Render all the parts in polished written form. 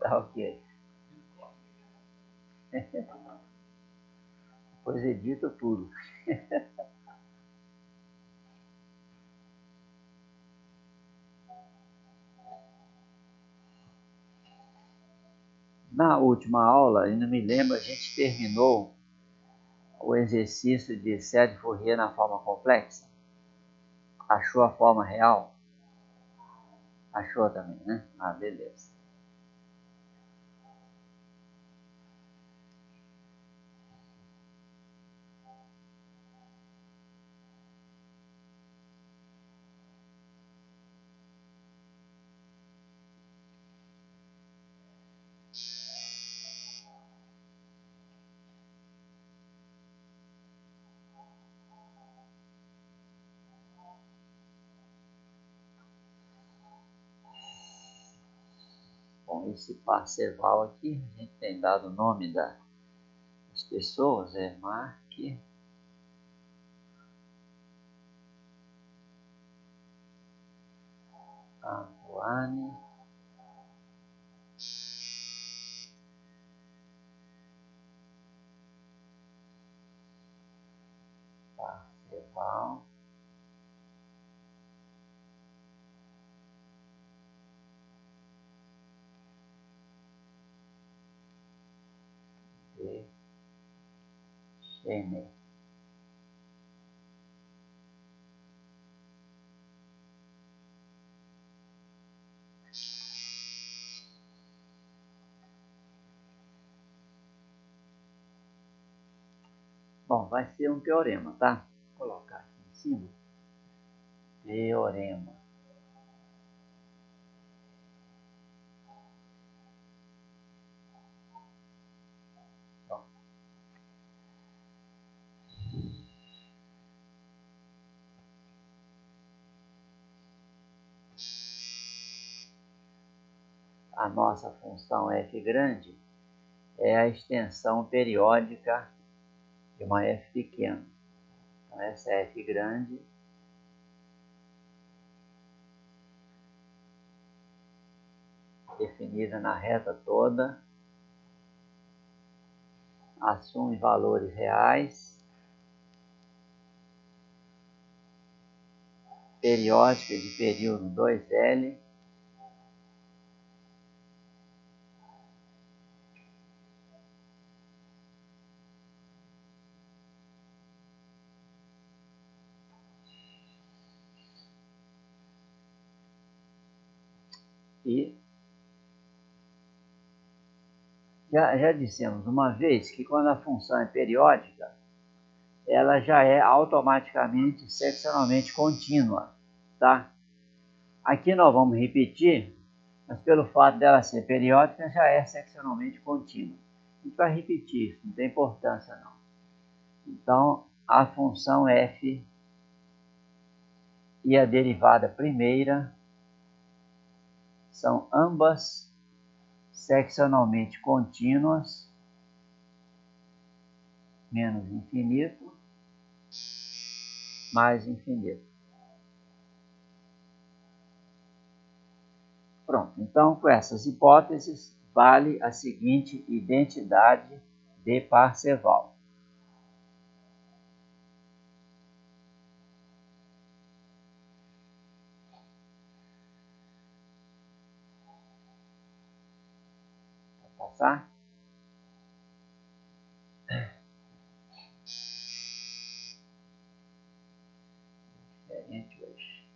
Tá ok. Depois edita tudo. Na última aula, ainda me lembro, a gente terminou o exercício de série de Fourier na forma complexa. Achou a forma real? Achou também, né? Ah, beleza. Bom, esse Parseval aqui, a gente tem dado o nome das pessoas, Mark, Antoine, Parseval, de Cheney. Bom, vai ser um teorema, tá? Vou colocar aqui em cima. Teorema. A nossa função f grande é a extensão periódica de uma f pequena. Então, essa é f grande definida na reta toda, assume valores reais, periódica de período 2L, e já dissemos uma vez que quando a função é periódica, ela já é automaticamente seccionalmente contínua, tá? Aqui nós vamos repetir, mas pelo fato dela ser periódica, já é seccionalmente contínua. A gente vai repetir isso, não tem importância não. Então, a função f e a derivada primeira são ambas seccionalmente contínuas, menos infinito, mais infinito. Pronto, então com essas hipóteses vale a seguinte identidade de Parseval. Vai passar? Diferente hoje.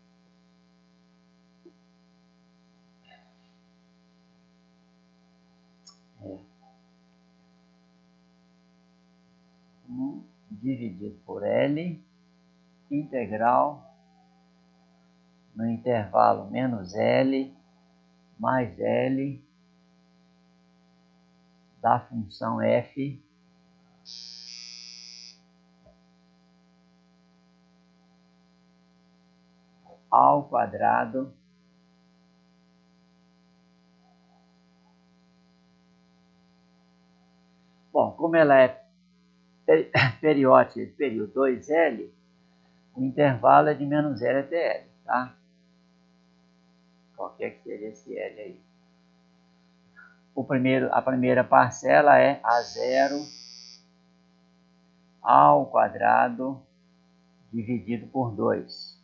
Dividido por L, integral no intervalo menos L mais L da função f ao quadrado bom, como ela é periódica de período 2L, o intervalo é de menos L até L, tá? qualquer que seja esse L aí. A primeira parcela é A0 ao quadrado dividido por 2.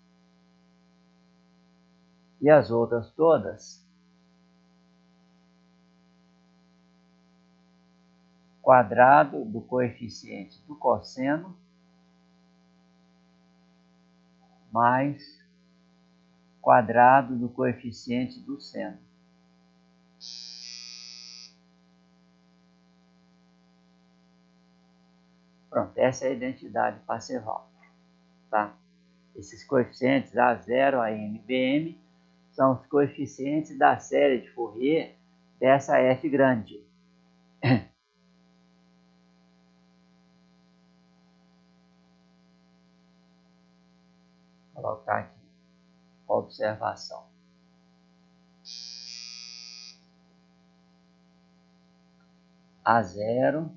E as outras todas, quadrado do coeficiente do cosseno mais quadrado do coeficiente do seno. Pronto, essa é a identidade Parseval, tá? Esses coeficientes A0, AM, BM são os coeficientes da série de Fourier dessa F grande. Vou colocar aqui observação. A0,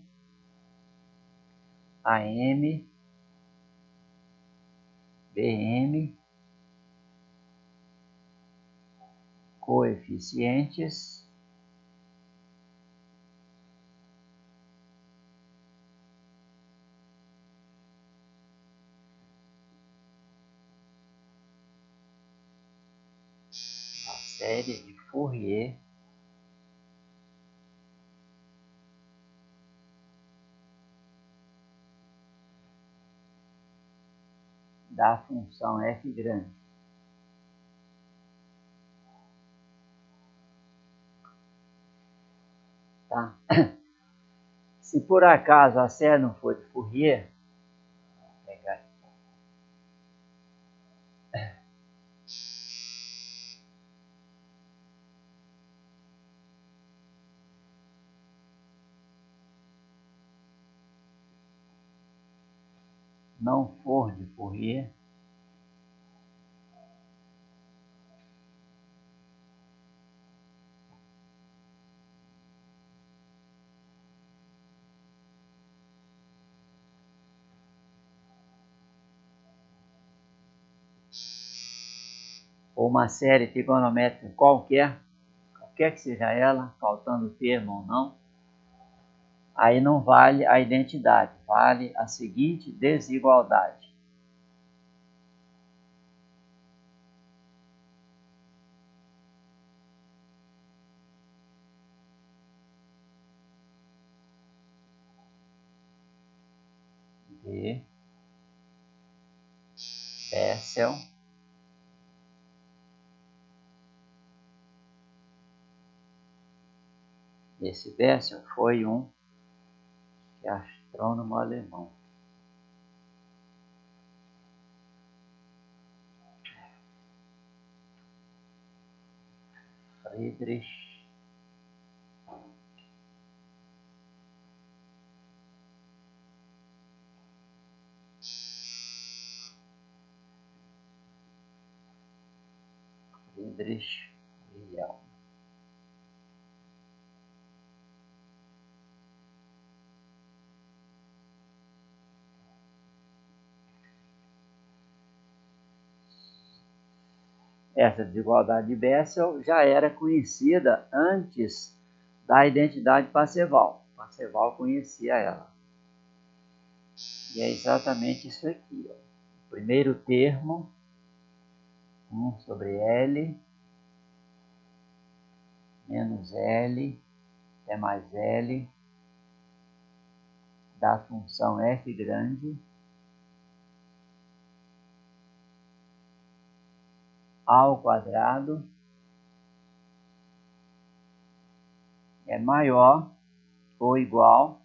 AM, BM, coeficientes da série de Fourier da função f grande. Tá? Se por acaso a série não for de Fourier, vou pegar aqui. Não for de Fourier, ou uma série trigonométrica qualquer que seja ela, faltando termo ou não, aí não vale a identidade, vale a seguinte desigualdade. De Bessel esse Bessel foi um astrônomo alemão. Friedrich Wilhelm. Essa desigualdade de Bessel já era conhecida antes da identidade Parseval. Parseval conhecia ela. E é exatamente isso aqui. Ó. O primeiro termo, 1 sobre L, menos L, até mais L, da função f grande, ao quadrado, é maior ou igual,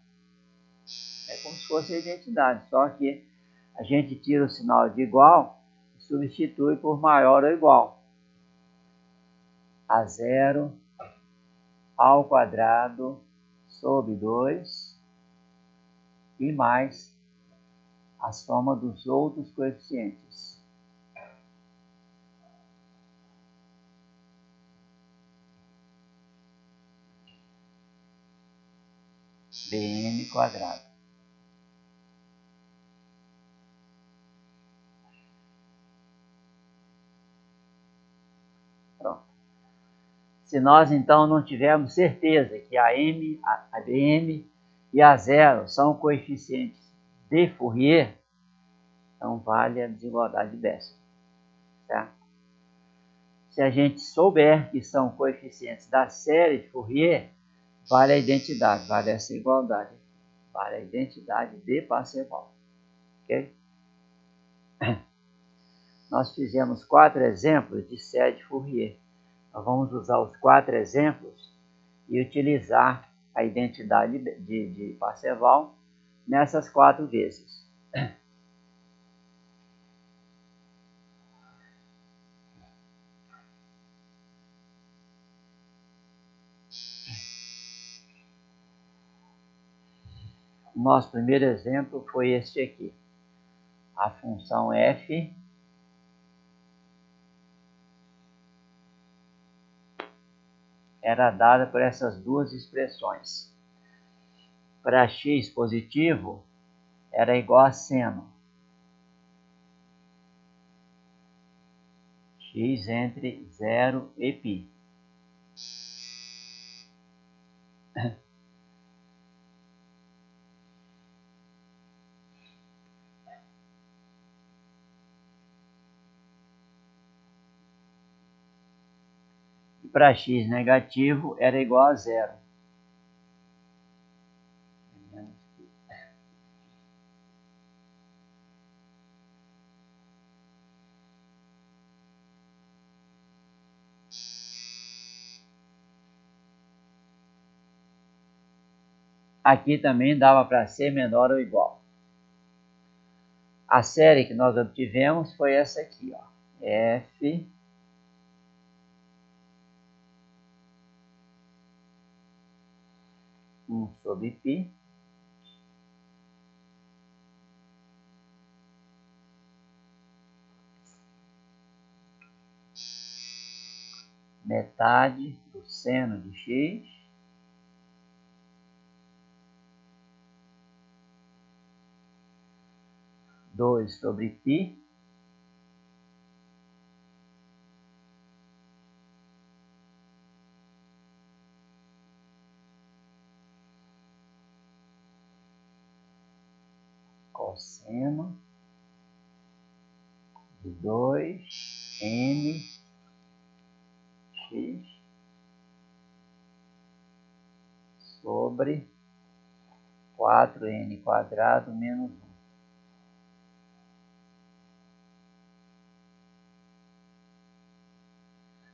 é como se fosse a identidade, só que a gente tira o sinal de igual e substitui por maior ou igual. A0 ao quadrado sobre 2 e mais a soma dos outros coeficientes. Bn quadrado. Pronto. Se nós então não tivermos certeza que a m, a bm e a zero são coeficientes de Fourier, então vale a desigualdade de Bessel, certo? Se a gente souber que são coeficientes da série de Fourier, vale a identidade, vale essa igualdade, vale a identidade de Parseval, ok? Nós fizemos 4 exemplos de série de Fourier. Nós vamos usar os 4 exemplos e utilizar a identidade de Parseval nessas 4 vezes. O nosso primeiro exemplo foi este aqui. A função f era dada por essas duas expressões. Para x positivo, era igual a seno x entre 0 e π. E para x negativo, era igual a 0. Aqui também dava para ser menor ou igual. A série que nós obtivemos foi essa aqui, ó. F sobre π metade do seno de x dois sobre π cosseno de 2n x sobre 4n quadrado menos 1.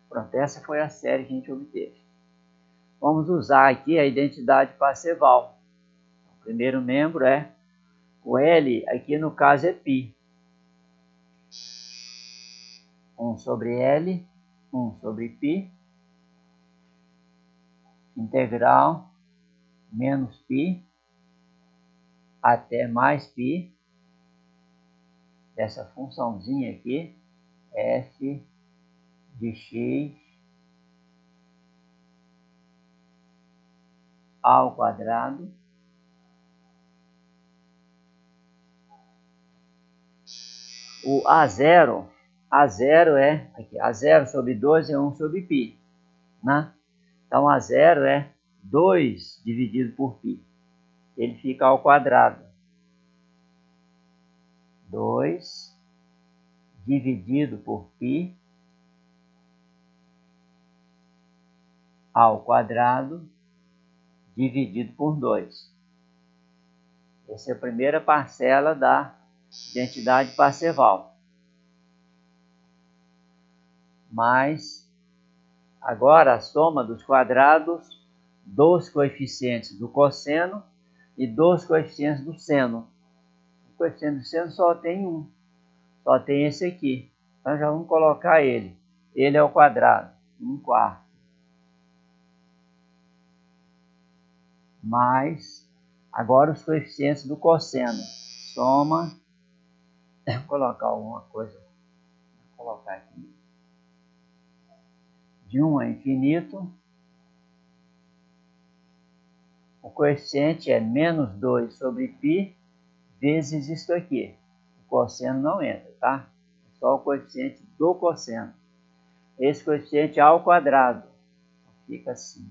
Pronto, essa foi a série que a gente obteve. Vamos usar aqui a identidade Parseval. O primeiro membro é o L, aqui no caso é π. 1 sobre L, 1 sobre π, integral menos π até mais π dessa funçãozinha aqui, f de x ao quadrado o A0 é aqui, A0 sobre 2 é 1 sobre π, né? Então A0 é 2 dividido por π. Ele fica ao quadrado. 2 dividido por π ao quadrado dividido por 2. Essa é a primeira parcela da identidade Parseval. Mas agora a soma dos quadrados dos coeficientes do cosseno e dos coeficientes do seno. O coeficiente do seno só tem um, só tem esse aqui. Então já vamos colocar ele. Ele é o quadrado, 1/4. Mais agora os coeficientes do cosseno. Soma. Vou colocar alguma coisa. Vou colocar aqui. De 1 a infinito. O coeficiente é menos 2 sobre π vezes isso aqui. O cosseno não entra, tá? É só o coeficiente do cosseno. Esse coeficiente ao quadrado. fica assim.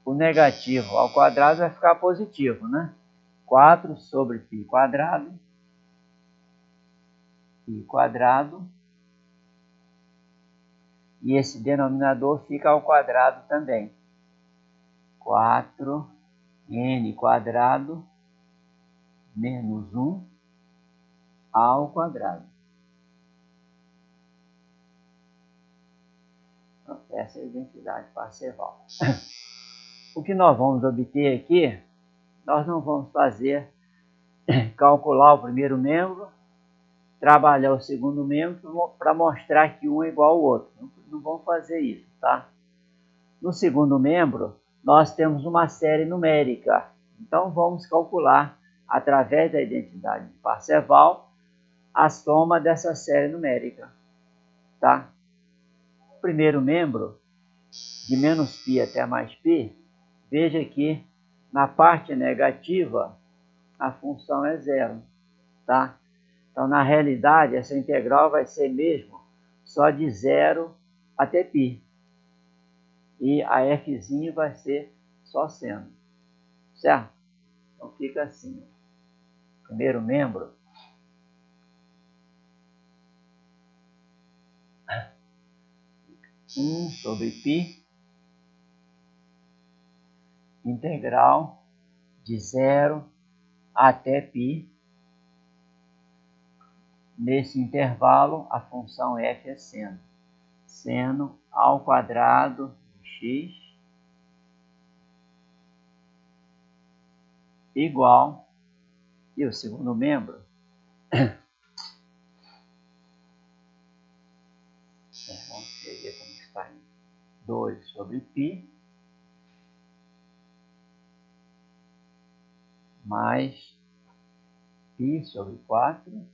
O negativo ao quadrado vai ficar positivo, né? 4 sobre π quadrado, e esse denominador fica ao quadrado também. 4n quadrado menos 1 ao quadrado. Essa é a identidade parseval. O que nós vamos obter aqui, nós não vamos calcular o primeiro membro, trabalhar o segundo membro para mostrar que um é igual ao outro. Não vamos fazer isso, tá? No segundo membro, nós temos uma série numérica. Então, vamos calcular, através da identidade de Parseval, a soma dessa série numérica, tá? O primeiro membro, de menos π até mais π, veja que na parte negativa, a função é zero, tá? Então, na realidade, essa integral vai ser mesmo só de 0 até π. E a fzinho vai ser só seno, certo? Então, fica assim. Primeiro membro, sobre π, integral de 0 até π. Nesse intervalo, a função f é seno. Seno ao quadrado de x igual, e o segundo membro, vamos escrever como está aí, 2 sobre π, mais π sobre 4,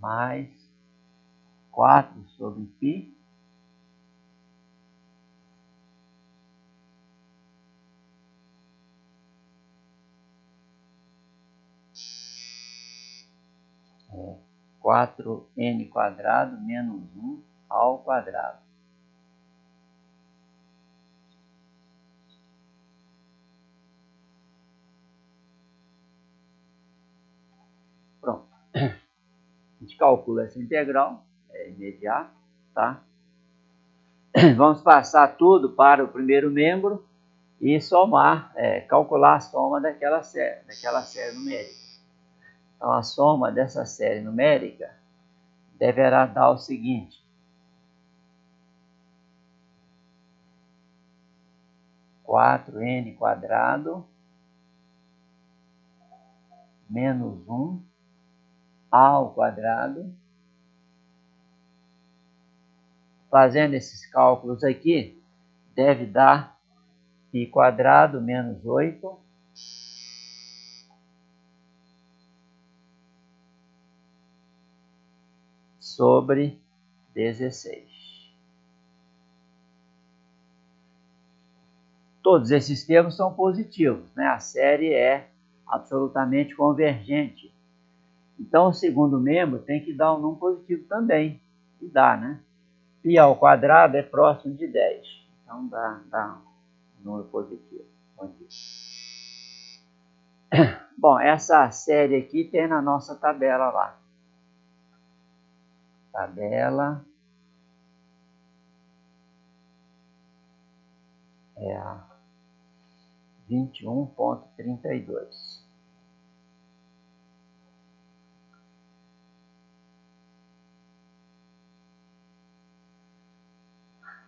mais 4 sobre π, é 4n quadrado menos 1 ao quadrado. Pronto. A gente calcula essa integral, é imediato, tá? Vamos passar tudo para o primeiro membro e somar, calcular a soma daquela série numérica. Então, a soma dessa série numérica deverá dar o seguinte: 4n quadrado menos 1 ao quadrado. Fazendo esses cálculos aqui, deve dar π quadrado menos 8 sobre 16. Todos esses termos são positivos, né? A série é absolutamente convergente. Então, o segundo membro tem que dar um número positivo também. E dá, né? Π ao quadrado é próximo de 10. Então, dá um número positivo. Bom, essa série aqui tem na nossa tabela lá. Tabela é a 21.32.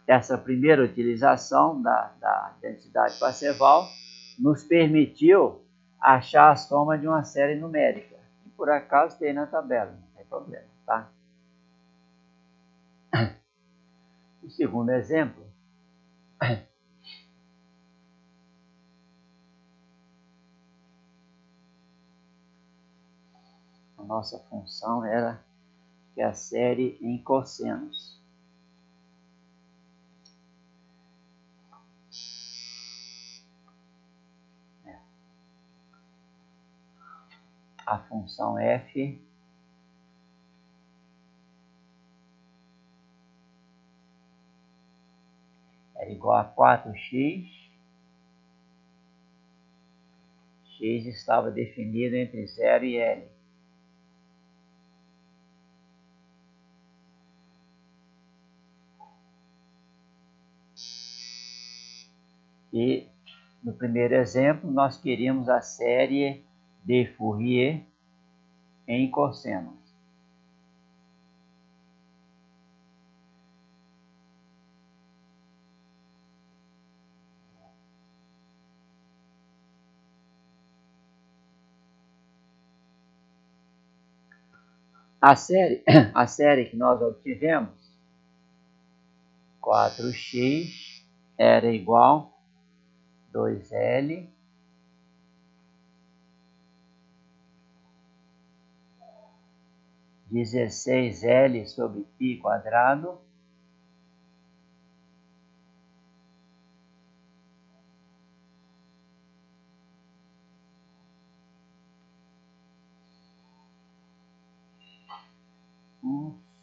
Essa primeira utilização da identidade Parseval nos permitiu achar a soma de uma série numérica. E por acaso tem na tabela, não tem problema, tá? O segundo exemplo, a nossa função era que a série em cossenos. A função f igual a 4x. X estava definido entre 0 e L. E no primeiro exemplo, nós queríamos a série de Fourier em cossenos. A série que nós obtivemos, 4x era igual a 2L (16L sobre π quadrado)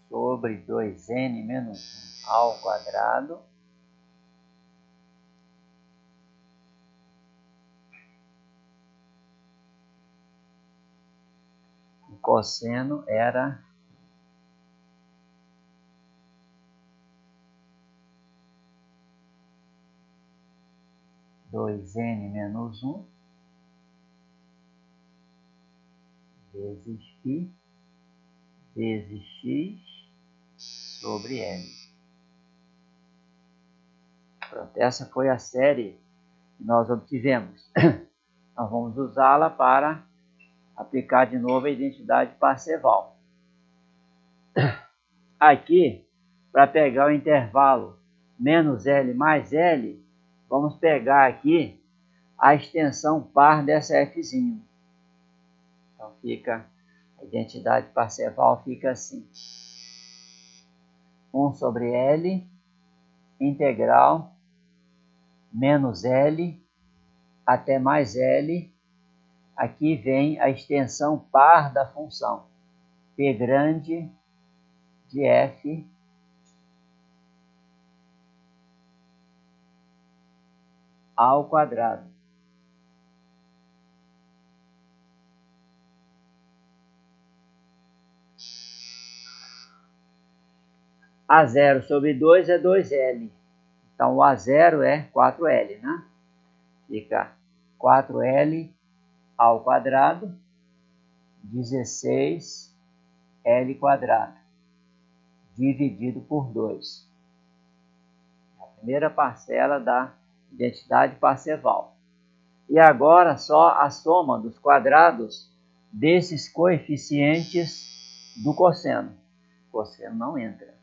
sobre 2n menos 1 ao quadrado o cosseno era 2n menos 1 vezes π vezes x sobre L. Pronto, essa foi a série que nós obtivemos. Nós vamos usá-la para aplicar de novo a identidade Parseval. Aqui, para pegar o intervalo menos L mais L, vamos pegar aqui a extensão par dessa F'zinho. Então fica, a identidade Parseval fica assim. 1 sobre L, integral, menos L, até mais L. Aqui vem a extensão par da função, P grande de F ao quadrado. A0 sobre 2 é 2L. Então, o A0 é 4L, né? Fica 4L ao quadrado, 16L quadrado, dividido por 2. A primeira parcela da identidade Parseval. E agora só a soma dos quadrados desses coeficientes do cosseno. O cosseno não entra.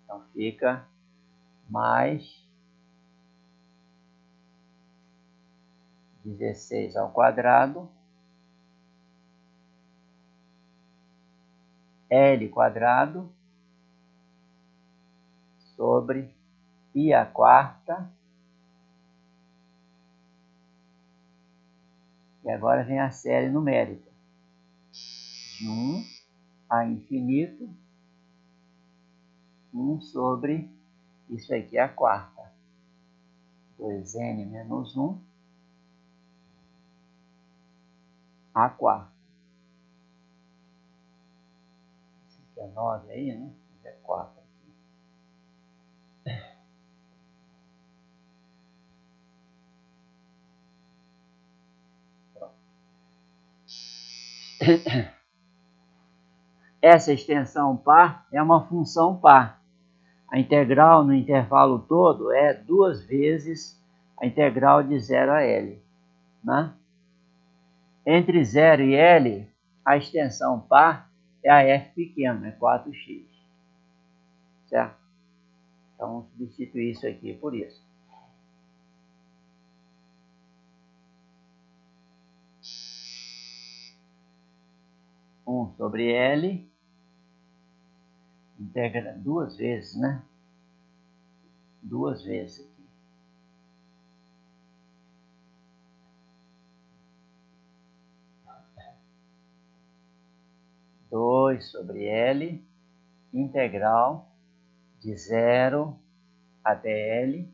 Então fica mais 16 ao quadrado, L quadrado, sobre π à quarta. E agora vem a série numérica. De 1 a infinito, 1 sobre, isso aqui é a quarta, 2n menos 1, a quarta. Isso aqui é 9 aí, né? Mas é 4 aqui. Pronto. Essa extensão par é uma função par. A integral no intervalo todo é 2 vezes a integral de 0 a L. Né? Entre 0 e L, a extensão par é a f pequeno, é 4x. Certo? Então, vamos substituir isso aqui por isso. Sobre L, integra 2 vezes, né? 2 vezes aqui. 2 sobre L, integral de 0 até L,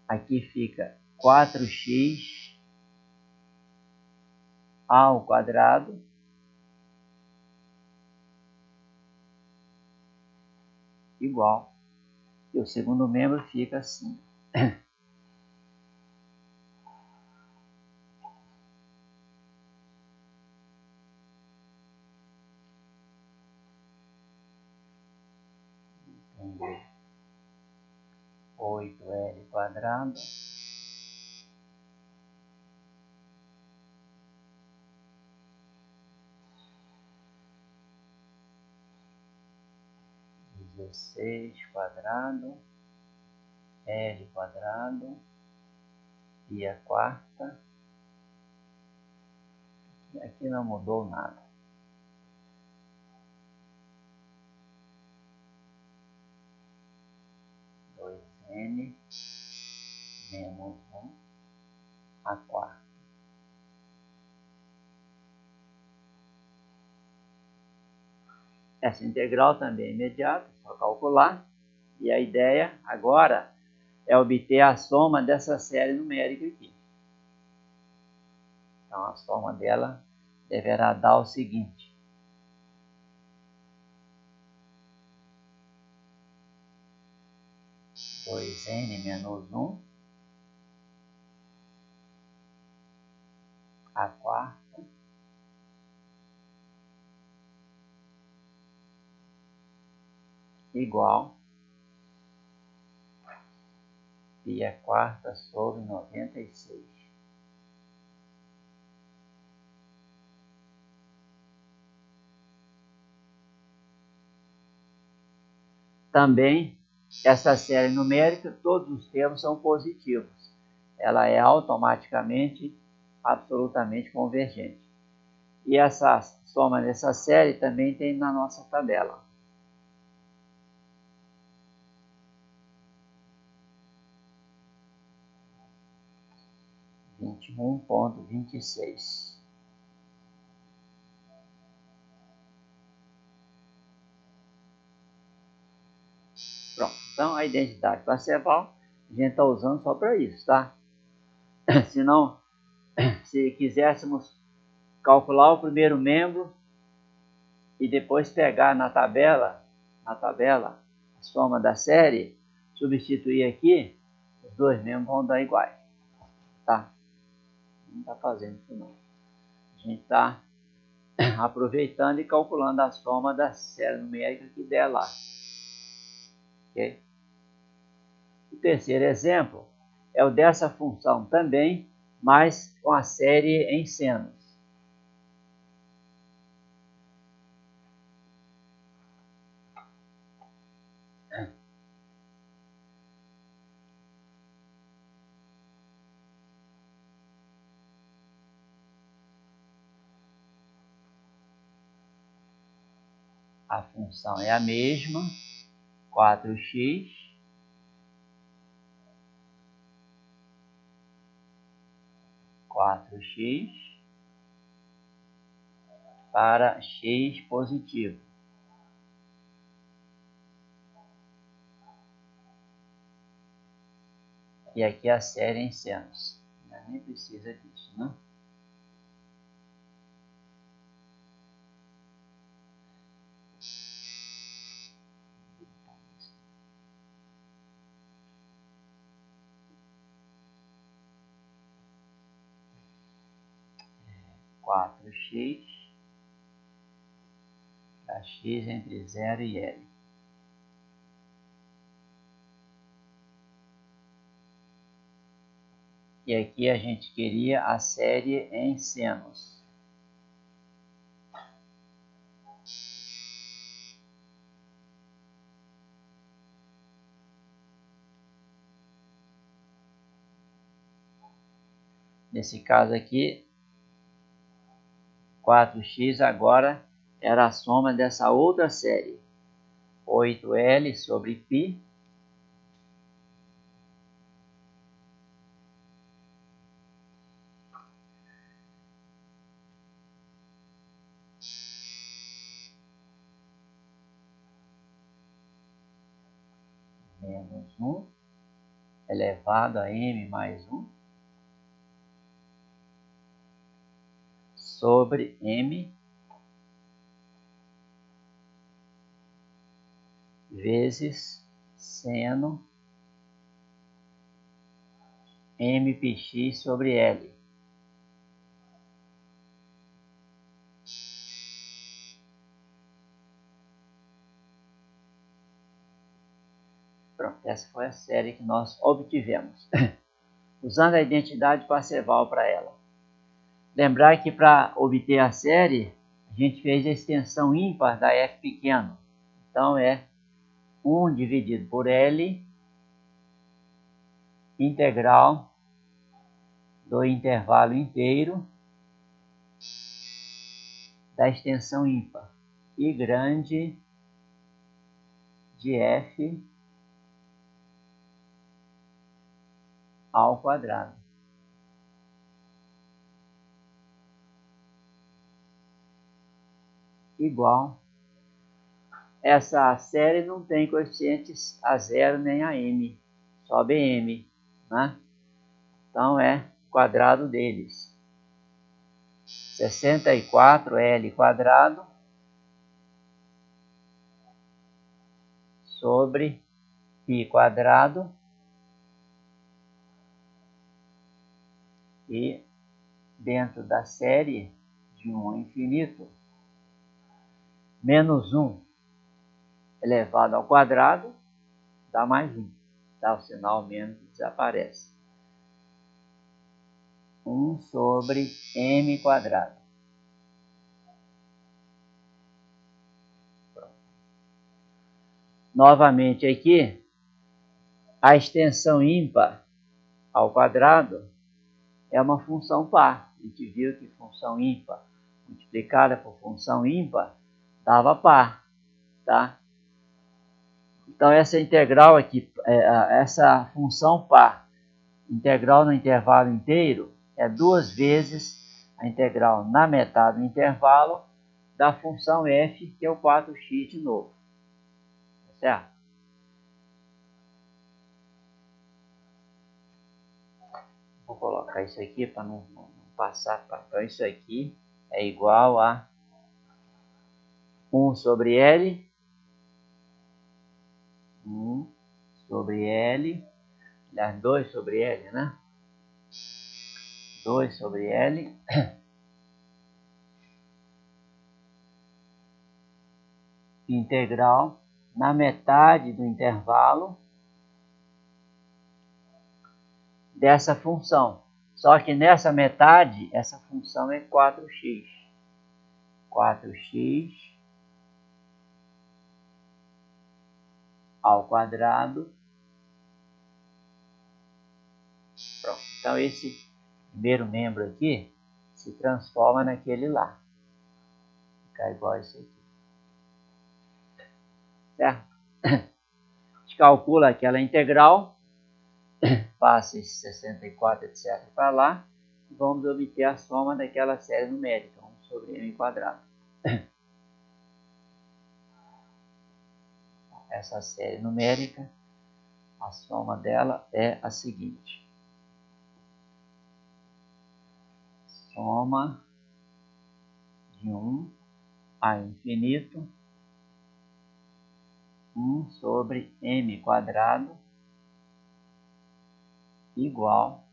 Aqui fica 4x ao quadrado igual. E o segundo membro fica assim. Entender? 8L quadrado quadrado, L quadrado, e a quarta, aqui não mudou nada. N menos 1 a quarta. Essa integral também é imediata, só calcular. E a ideia agora é obter a soma dessa série numérica aqui. Então a soma dela deverá dar o seguinte. Dois N menos 1 a quarta igual pi a quarta sobre 96. Também, essa série numérica, todos os termos são positivos. Ela é automaticamente, absolutamente convergente. E essa soma dessa série também tem na nossa tabela. Vinte e 21,26. Pronto. Então, a identidade parcial a gente está usando só para isso, tá? Se não, se quiséssemos calcular o primeiro membro e depois pegar na tabela a soma da série, substituir aqui, os dois membros vão dar iguais, tá? Não está fazendo isso não. A gente está aproveitando e calculando a soma da série numérica que der lá. Okay? O terceiro exemplo é o dessa função também, mas com a série em senos. A função é a mesma, 4x para x positivo. E aqui a série em senos. Nem precisa disso, né? Quatro x para x entre 0 e L. E aqui a gente queria a série em senos. Nesse caso aqui, 4x agora era a soma dessa outra série. 8L sobre π menos 1 elevado a m mais 1 sobre m vezes seno mpx sobre L. Pronto, essa foi a série que nós obtivemos, usando a identidade Parseval para ela. Lembrar que para obter a série, a gente fez a extensão ímpar da f pequeno. Então é 1 dividido por L, integral do intervalo inteiro da extensão ímpar, I grande de f ao quadrado. Igual. Essa série não tem coeficientes a 0 nem a m, só bm, né? Então é quadrado deles. 64L quadrado sobre π quadrado e dentro da série de 1 ao infinito, menos 1 elevado ao quadrado dá mais 1. Tá? O sinal menos desaparece. 1 sobre m quadrado. Pronto. Novamente aqui, a extensão ímpar ao quadrado é uma função par. A gente viu que função ímpar multiplicada por função ímpar dava par, tá? Então essa integral aqui, essa função par, integral no intervalo inteiro, é 2 vezes a integral na metade do intervalo da função f, que é o 4x de novo. Certo? Vou colocar isso aqui para não passar. Então isso aqui é igual a 1 sobre L, 1 sobre L, aliás, 2 sobre L, né? 2 sobre L, integral na metade do intervalo dessa função. Só que nessa metade, essa função é 4x. 4x ao quadrado. Pronto. Então esse primeiro membro aqui se transforma naquele lá. Fica igual a isso aqui. Certo? A gente calcula aquela integral, passa esse 64, etc. para lá, e vamos obter a soma daquela série numérica, 1 sobre m quadrado. Essa série numérica, a soma dela é a seguinte. Soma de 1 a infinito, 1 sobre m quadrado igual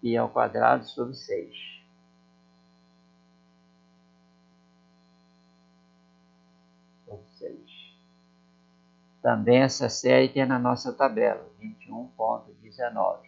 π ao quadrado sobre 6. Sobre 6. Também essa série tem na nossa tabela, 21,19.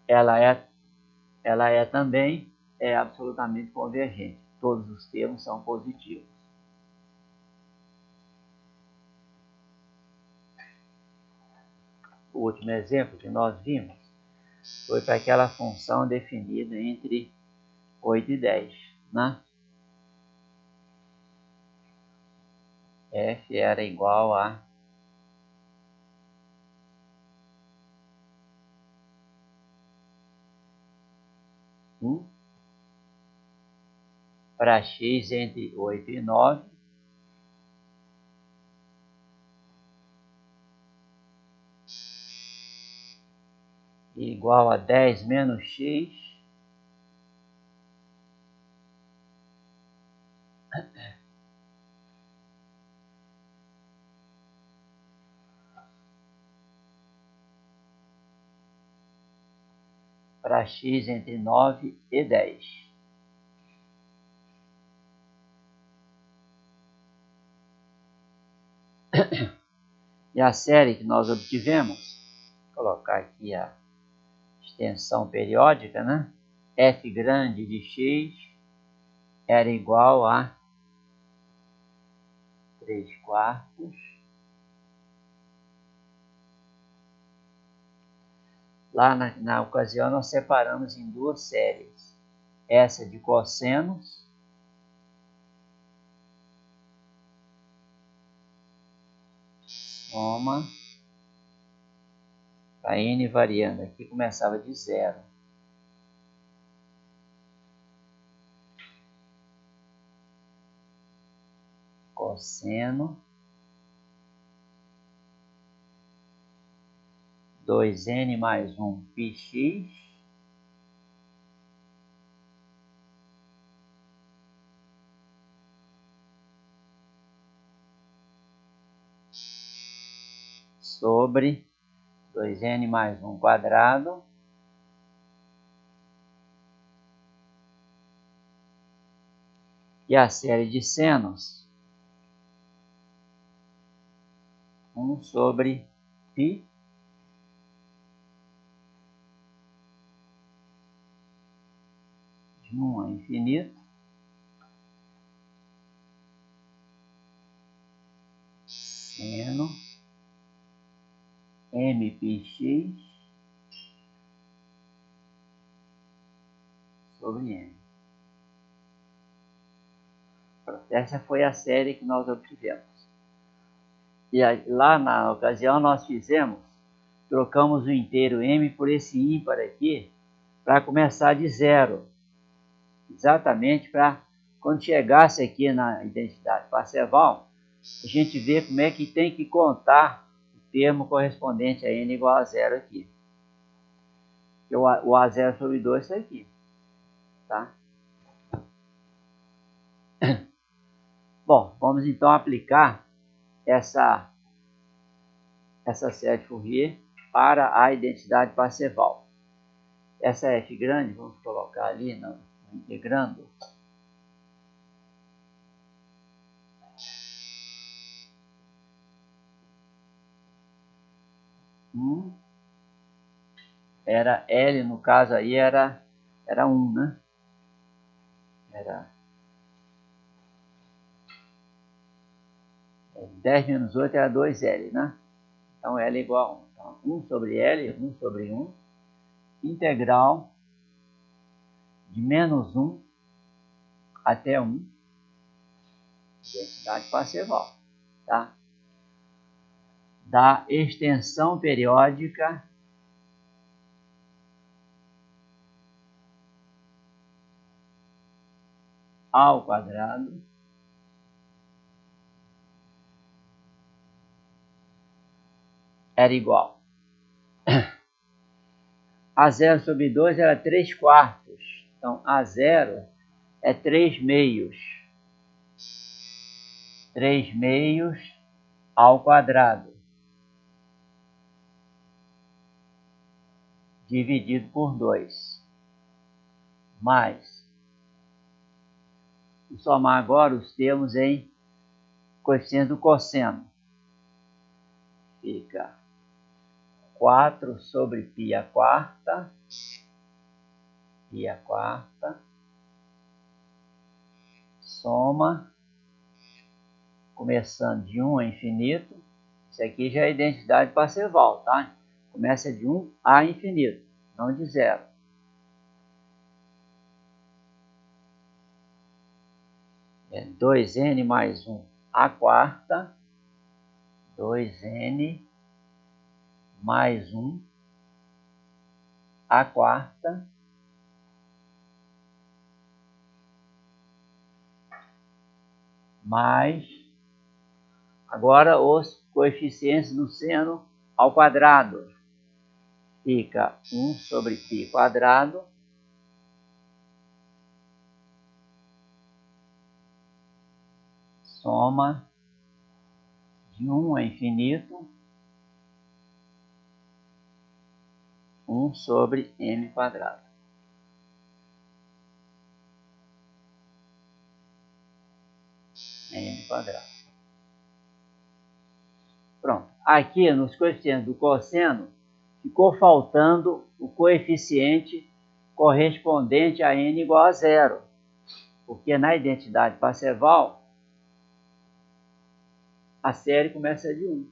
Ela é também absolutamente convergente. Todos os termos são positivos. O último exemplo que nós vimos foi para aquela função definida entre 8 e 10, né? F era igual a para x entre 8 e 9, igual a 10 menos x para x entre 9 e 10. E a série que nós obtivemos, vou colocar aqui a extensão periódica, né? F grande de x era igual a 3/4. Lá na ocasião nós separamos em duas séries. Essa de cossenos, soma, para n variando. Aqui começava de 0. Cosseno 2n mais 1 πx sobre 2n mais 1 quadrado e a série de senos 1 sobre π de 1 a infinito seno mpx sobre n. Essa foi a série que nós obtivemos. E lá na ocasião nós trocamos o inteiro m por esse ímpar aqui, para começar de 0. Exatamente para quando chegasse aqui na identidade Parseval, a gente ver como é que tem que contar o termo correspondente a n igual a 0 aqui. O A0 sobre 2 está aqui. Tá? Bom, vamos então aplicar essa série de Fourier para a identidade Parseval. Essa f grande, vamos colocar ali no integrando. Era L, no caso aí era 1, né? Era 10 menos 8 era 2L, né? Então L é igual a 1. Então, 1 sobre L, 1 sobre 1, integral de menos 1 até 1, identidade Parseval, tá? Da extensão periódica ao quadrado era igual. A0 sobre 2 era 3/4. Então, A0 é 3 meios. 3 meios ao quadrado. Dividido por 2. Mais. Vou somar agora os termos em coeficiente do cosseno. Fica 4 sobre π à quarta. π à quarta. Soma. Começando de 1 a infinito. Isso aqui já é identidade Parseval, tá? Começa de 1 a infinito, não de 0. É 2n mais 1 à quarta. 2n mais 1 à quarta mais, agora os coeficientes do seno ao quadrado. Fica 1 sobre π quadrado soma de 1 a infinito 1 sobre m quadrado. M quadrado. Pronto. Aqui nos coeficientes do cosseno ficou faltando o coeficiente correspondente a n igual a 0. Porque na identidade Parseval a série começa de 1.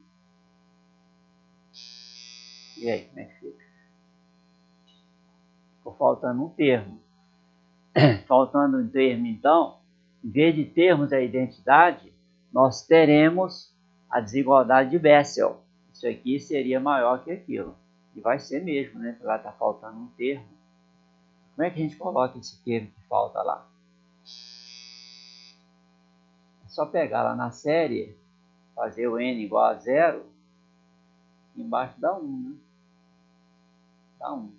E aí, como é que fica? Ficou faltando um termo. Faltando um termo, então, em vez de termos a identidade, nós teremos a desigualdade de Bessel. Isso aqui seria maior que aquilo. E vai ser mesmo, né? Porque lá está faltando um termo. Como é que a gente coloca esse termo que falta lá? É só pegar lá na série, fazer o n igual a 0, embaixo dá 1, né? Dá 1.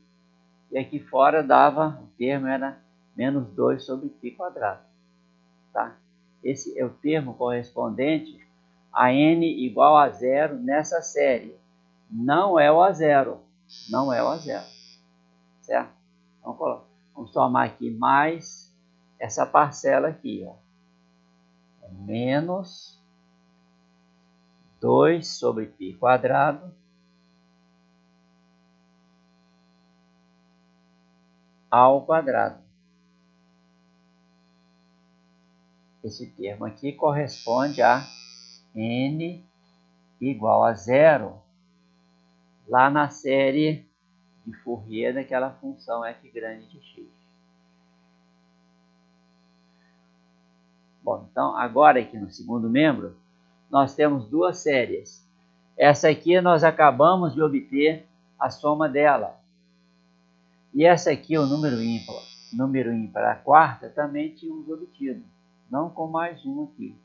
E aqui fora dava, o termo era menos 2 sobre π quadrado. Tá? Esse é o termo correspondente a n igual a 0 nessa série. Não é o A0. Não é o A0. Certo? Então, vamos tomar aqui mais essa parcela aqui. Ó. É menos 2 sobre π quadrado ao quadrado. Esse termo aqui corresponde a n igual a 0 lá na série de Fourier daquela função f grande de x. Bom, então agora aqui no segundo membro nós temos duas séries. Essa aqui nós acabamos de obter a soma dela. E essa aqui, o número ímpar, a quarta, também tínhamos obtido. Não com mais um aqui,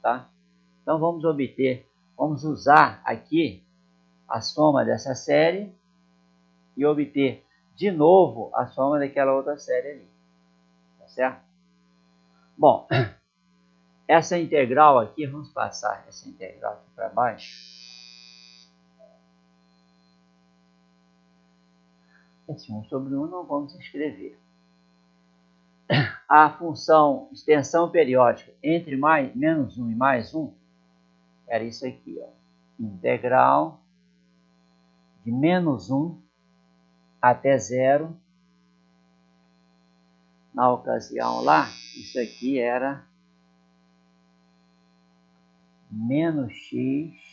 tá? Então vamos usar aqui a soma dessa série e obter de novo a soma daquela outra série ali. Tá certo? Bom, essa integral aqui, vamos passar essa integral aqui para baixo. Esse 1 sobre 1 não vamos escrever. A função extensão periódica entre menos 1 e mais 1 era isso aqui, ó. Integral de menos 1 até 0. Na ocasião lá, isso aqui era menos x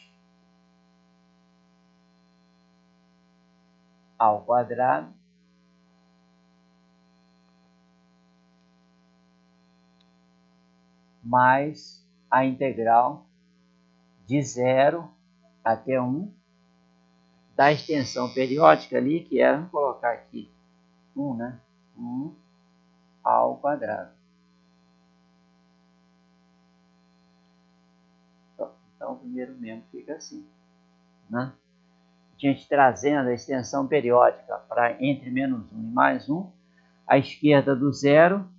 ao quadrado mais a integral de 0 até 1 da extensão periódica ali, que era, vamos colocar aqui 1, né? 1 ao quadrado. Então, o primeiro membro fica assim, né? A gente trazendo a extensão periódica para entre menos 1 e mais 1, à esquerda do zero,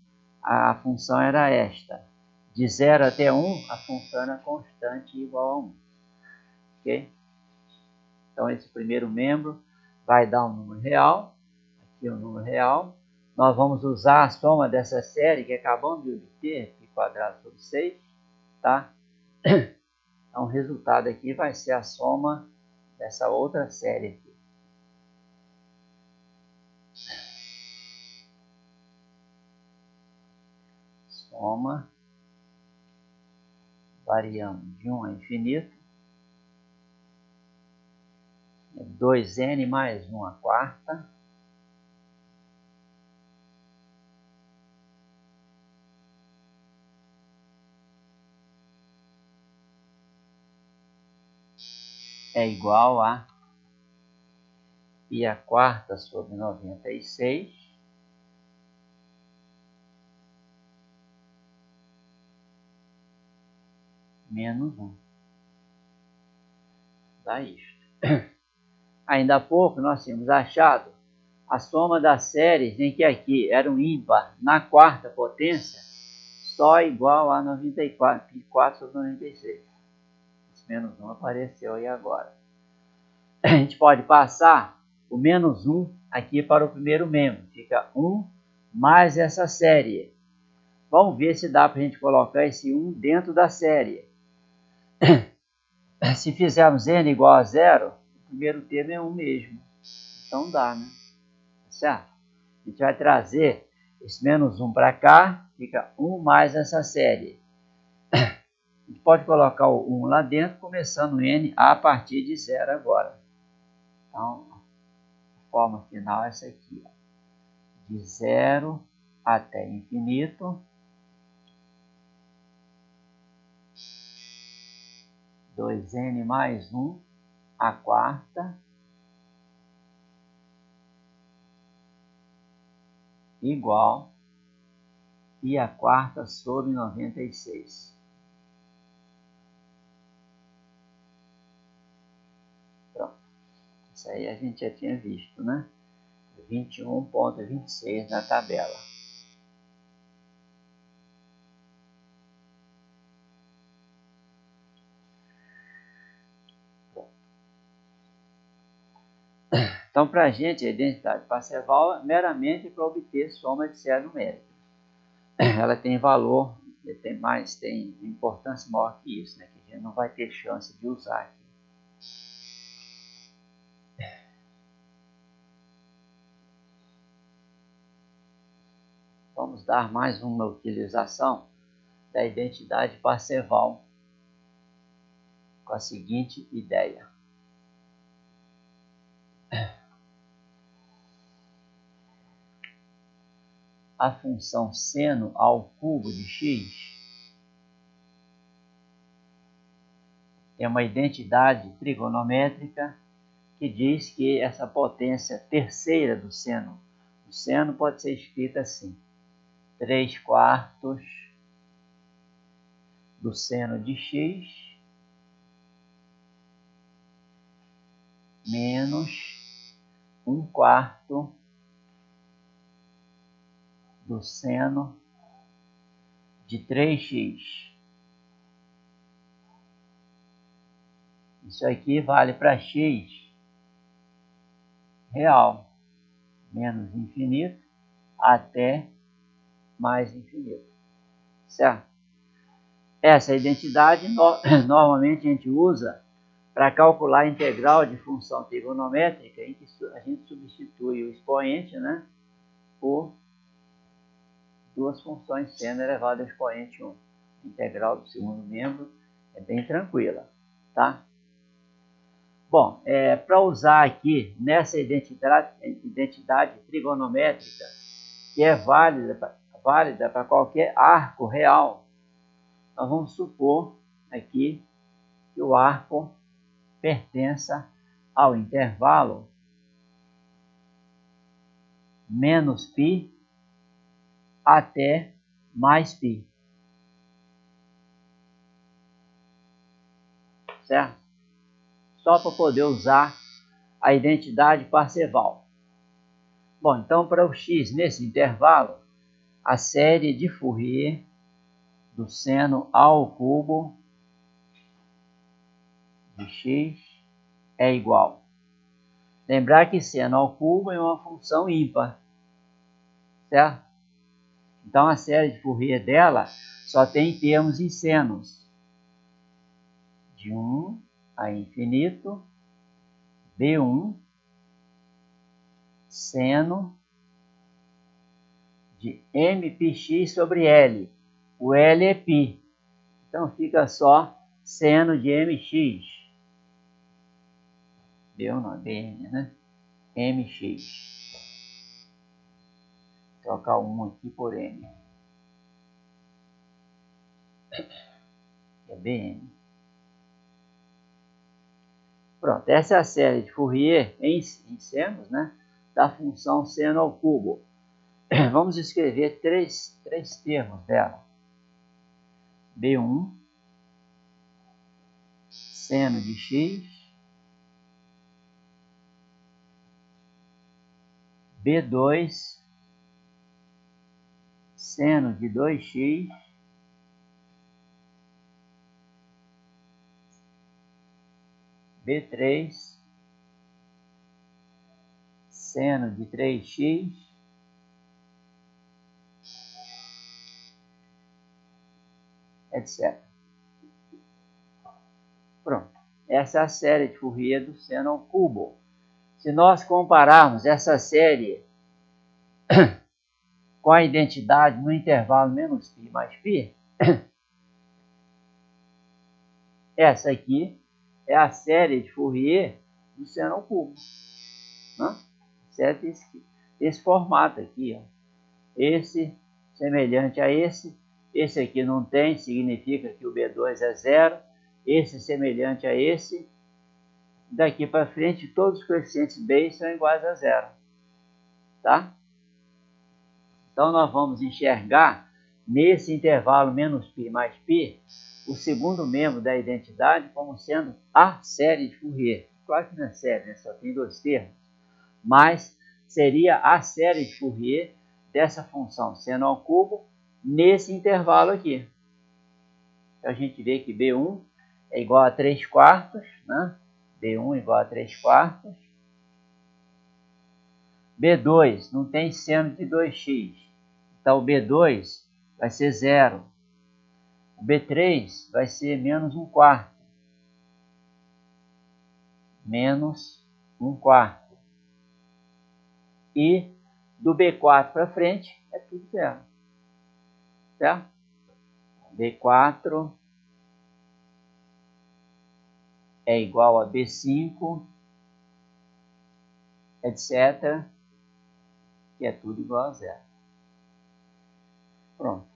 a função era esta. De 0 até 1, a função era constante igual a 1. Ok? Então, esse primeiro membro vai dar um número real. Aqui o número real. Nós vamos usar a soma dessa série que acabamos de obter, π quadrado sobre 6. Tá? Então, o resultado aqui vai ser a soma dessa outra série aqui. Soma, variando de 1 a infinito, 2n mais 1 à quarta, é igual a π à quarta sobre 96, menos 1. Dá isto. Ainda há pouco nós tínhamos achado a soma das séries em que aqui era um ímpar na quarta potência só igual a 94 sobre 96. Esse menos 1 apareceu aí agora. A gente pode passar o menos 1 aqui para o primeiro membro. Fica 1 mais essa série. Vamos ver se dá para a gente colocar esse 1 dentro da série. Se fizermos n igual a 0, o primeiro termo é 1 mesmo. Então dá, né? Certo? A gente vai trazer esse menos 1 para cá, fica 1 mais essa série. A gente pode colocar o 1 lá dentro, começando o n a partir de 0 agora. Então, a forma final é essa aqui, ó. De 0 até infinito. 2n mais 1, a quarta, igual e a quarta sobre 96. Pronto. Isso aí a gente já tinha visto, né? 21,26 na tabela. Então, para a gente, a identidade Parseval é meramente para obter soma de série numérica. Ela tem valor, tem importância maior que isso, né? Que a gente não vai ter chance de usar aqui. Vamos dar mais uma utilização da identidade Parseval com a seguinte ideia. A função seno ao cubo de x é uma identidade trigonométrica que diz que essa potência terceira do seno pode ser escrita assim: 3/4 do seno de x menos 1/4 do seno de 3x. Isso aqui vale para x real, menos infinito até mais infinito. Certo? Essa identidade normalmente a gente usa para calcular a integral de função trigonométrica, em que a gente substitui o expoente, né, por duas funções seno elevado ao expoente 1. A integral do segundo membro é bem tranquila, tá? Bom, para usar aqui nessa identidade trigonométrica, que é válida para qualquer arco real, nós vamos supor aqui que o arco pertença ao intervalo menos π até mais π. Certo? Só para poder usar a identidade Parseval. Bom, então para o x nesse intervalo, a série de Fourier do seno ao cubo de x é igual. Lembrar que seno ao cubo é uma função ímpar, certo? Então a série de Fourier dela só tem termos em senos. De 1 a infinito, B1, seno de mπx sobre L. O L é π. Então fica só seno de mx. B1 não, BN, né? mx. Vou trocar o 1 aqui por m. É bn. Pronto, essa é a série de Fourier em senos, né, da função seno ao cubo. Vamos escrever três termos dela. B1 seno de x, B2, seno de 2x, B3, seno de 3x, etc. Pronto. Essa é a série de Fourier do seno ao cubo. Se nós compararmos essa série com a identidade no intervalo menos π mais π, essa aqui é a série de Fourier do seno ao cubo. Né? Certo? Esse formato aqui, ó. Esse semelhante a esse aqui não tem, significa que o B2 é zero, esse semelhante a esse, daqui para frente todos os coeficientes B são iguais a zero, tá? Então nós vamos enxergar nesse intervalo menos π mais π, o segundo membro da identidade como sendo a série de Fourier. Claro que não é série, né? Só tem dois termos, mas seria a série de Fourier dessa função seno ao cubo nesse intervalo aqui. Então a gente vê que B1 é igual a 3/4, né? B1 igual a 3/4. B2 não tem seno de 2x, então o B2 vai ser zero. O B3 vai ser menos 1/4. Menos 1/4. E do B4 para frente é tudo zero. Certo? B4 é igual a B5, etc., que é tudo igual a zero. Pronto.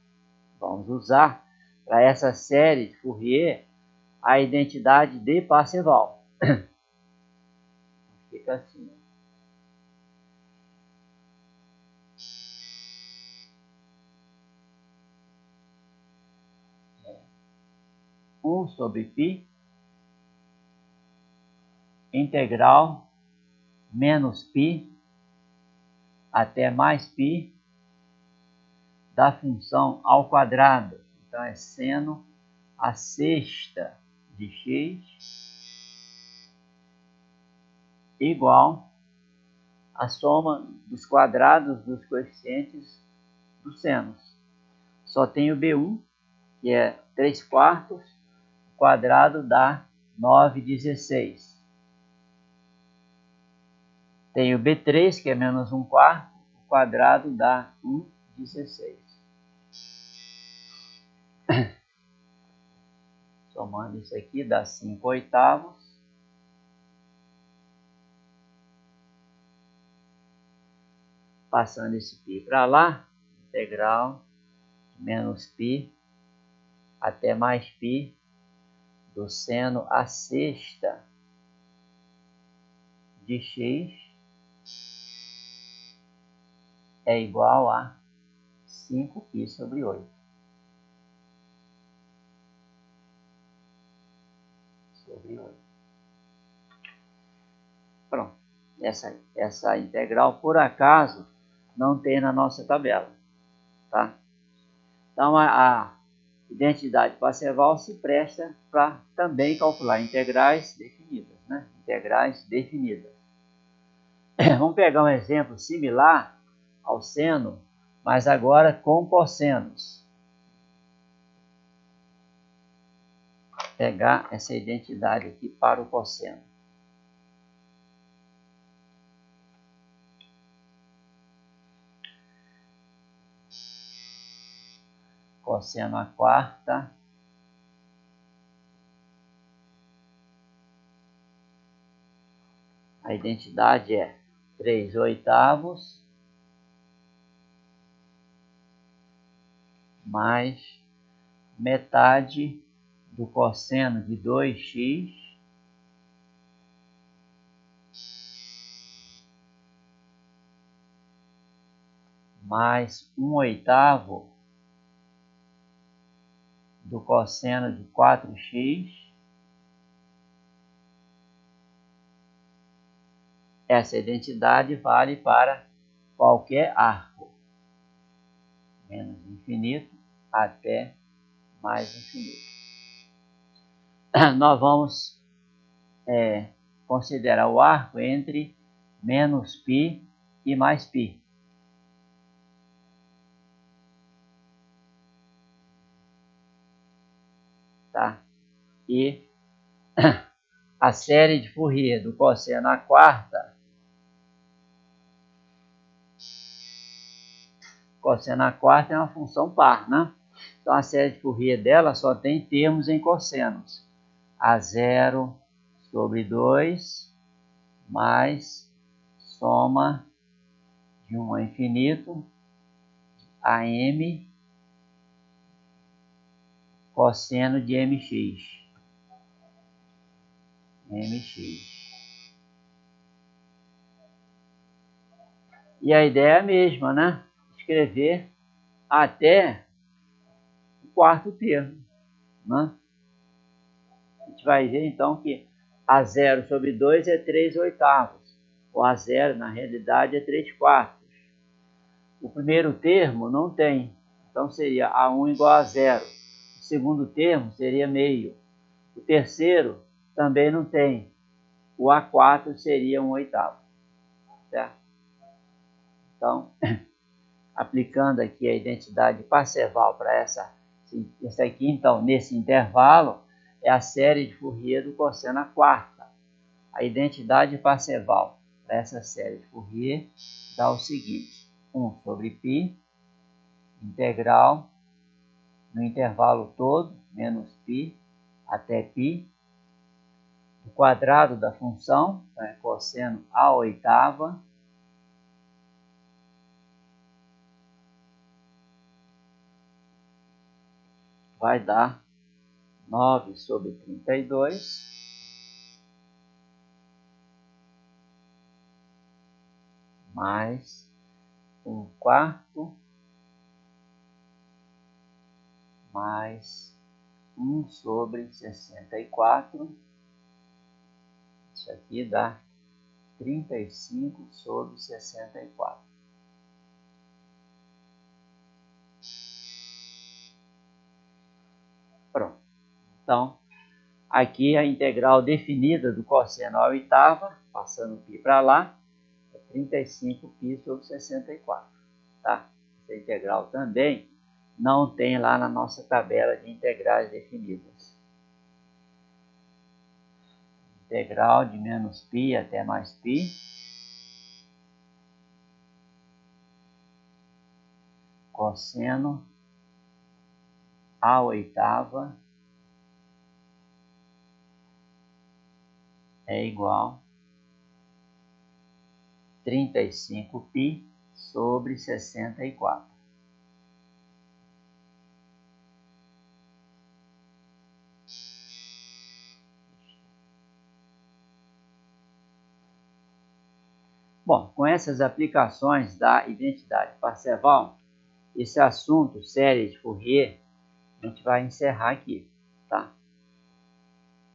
Vamos usar para essa série de Fourier a identidade de Parseval. Fica assim. 1 sobre π integral menos π até mais π da função ao quadrado. Então é seno a sexta de x igual a soma dos quadrados dos coeficientes dos senos. Só tem o B1, que é 3/4, o quadrado dá 9/16. Tem o B3, que é menos 1/4, o quadrado dá 1/16. Somando isso aqui dá 5/8. Passando esse π para lá, integral de menos π até mais π do seno a sexta de x é igual a 5π sobre 8. Sobre 8. Pronto. Essa integral, por acaso, não tem na nossa tabela. Tá? Então, a identidade Parseval se presta para também calcular integrais definidas. Né? Integrais definidas. Vamos pegar um exemplo similar ao seno, mas agora com cossenos. Pegar essa identidade aqui para o cosseno. Cosseno a quarta a identidade é 3/8 mais metade do cosseno de 2x mais 1/8 do cosseno de 4x essa identidade vale para qualquer arco, menos infinito até mais infinito. Nós vamos considerar o arco entre menos π e mais π. Tá? E a série de Fourier do cosseno à quarta, cosseno à quarta é uma função par, né? Então a série de Fourier dela só tem termos em cossenos. A0 sobre 2 mais soma de 1 a infinito AM cosseno de mx. E a ideia é a mesma, né? Escrever até o quarto termo, né? A gente vai ver então que A0 sobre 2 é 3 oitavos. O A0 na realidade é 3 quartos. O primeiro termo não tem, então seria A1 igual a 0. O segundo termo seria meio. O terceiro também não tem. O A4 seria 1 oitavo. Certo? Então, aplicando aqui a identidade Parseval para essa aqui, então, nesse intervalo, é a série de Fourier do cosseno à quarta. A identidade Parseval para essa série de Fourier dá o seguinte: 1 sobre π, integral, no intervalo todo, menos π até π, o quadrado da função, cosseno à oitava, vai dar 9 sobre 32, mais 1 quarto, mais 1 sobre 64. Isso aqui dá 35 sobre 64. Pronto. Então, aqui a integral definida do cosseno à oitava, passando o π para lá, é 35π sobre 64. Tá? Essa integral também não tem lá na nossa tabela de integrais definidas. Integral de menos π até mais π, cosseno à oitava é igual a 35π sobre 64. Bom, com essas aplicações da identidade Parseval, esse assunto, série de Fourier, a gente vai encerrar aqui, tá?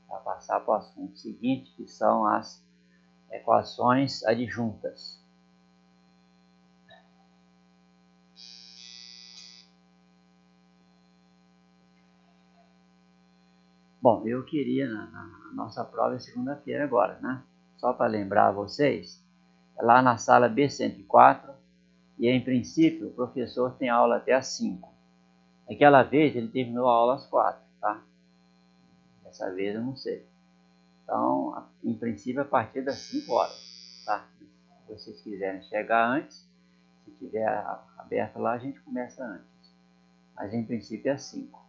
Para passar para o assunto seguinte, que são as equações adjuntas. Bom, eu queria, na nossa prova é segunda-feira agora, né? Só para lembrar vocês, é lá na sala B104, e em princípio o professor tem aula até às 5. Aquela vez ele terminou a aula às 4, tá? Dessa vez eu não sei. Então, em princípio, a partir das 5 horas, tá? Se vocês quiserem chegar antes, se tiver aberto lá, a gente começa antes. Mas em princípio é às 5.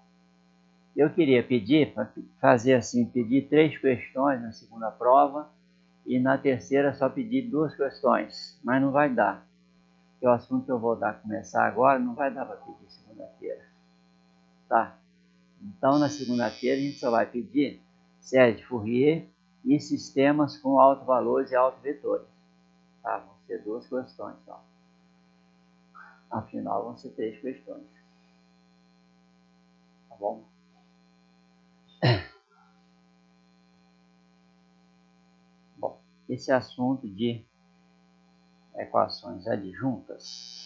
Eu queria pedir, para fazer assim, pedir 3 questões na segunda prova e na terceira só pedir 2 questões, mas não vai dar. Porque o assunto que eu vou começar agora não vai dar para pedir segunda-feira, tá? Então, na segunda-feira, a gente só vai pedir série de Fourier e sistemas com autovalores e autovetores. Tá? Vão ser 2 questões só. Afinal, vão ser 3 questões. Tá bom? Bom, esse assunto de equações adjuntas.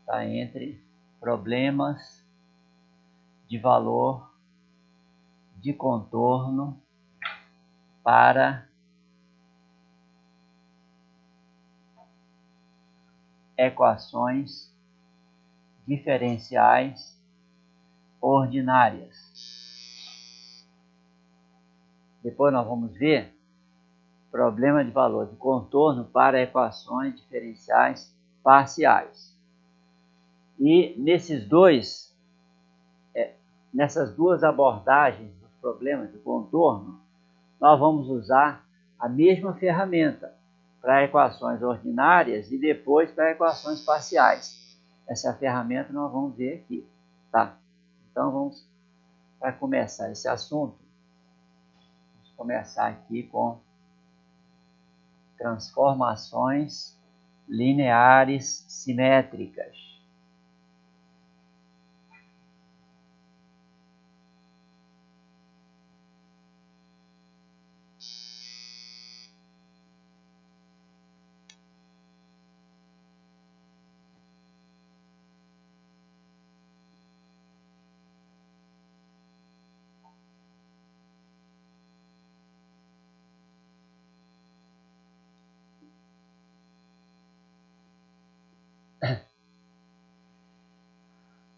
Está entre problemas de valor de contorno para equações diferenciais ordinárias. Depois nós vamos ver problema de valor de contorno para equações diferenciais parciais. E nessas duas abordagens dos problemas de contorno, nós vamos usar a mesma ferramenta para equações ordinárias e depois para equações parciais. Essa ferramenta nós vamos ver aqui, tá? Então para começar esse assunto, vamos começar aqui com transformações lineares simétricas.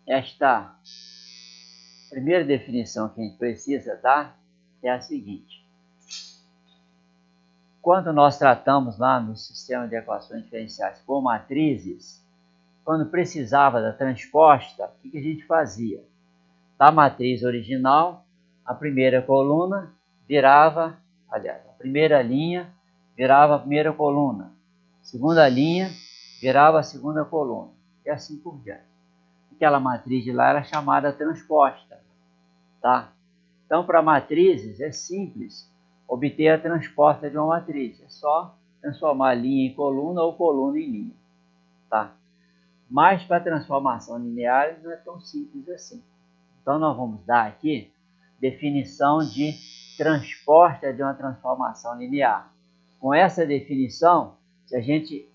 Esta primeira definição que a gente precisa dar é a seguinte. Quando nós tratamos lá no sistema de equações diferenciais por matrizes, quando precisava da transposta, o que a gente fazia? Da matriz original, a primeira coluna virava, aliás, a primeira linha virava a primeira coluna, a segunda linha virava a segunda coluna, e assim por diante. Aquela matriz de lá era chamada transposta, tá? Então, para matrizes é simples obter a transposta de uma matriz, é só transformar linha em coluna ou coluna em linha, tá? Mas para transformação linear não é tão simples assim. Então, nós vamos dar aqui definição de transposta de uma transformação linear. Com essa definição, se a gente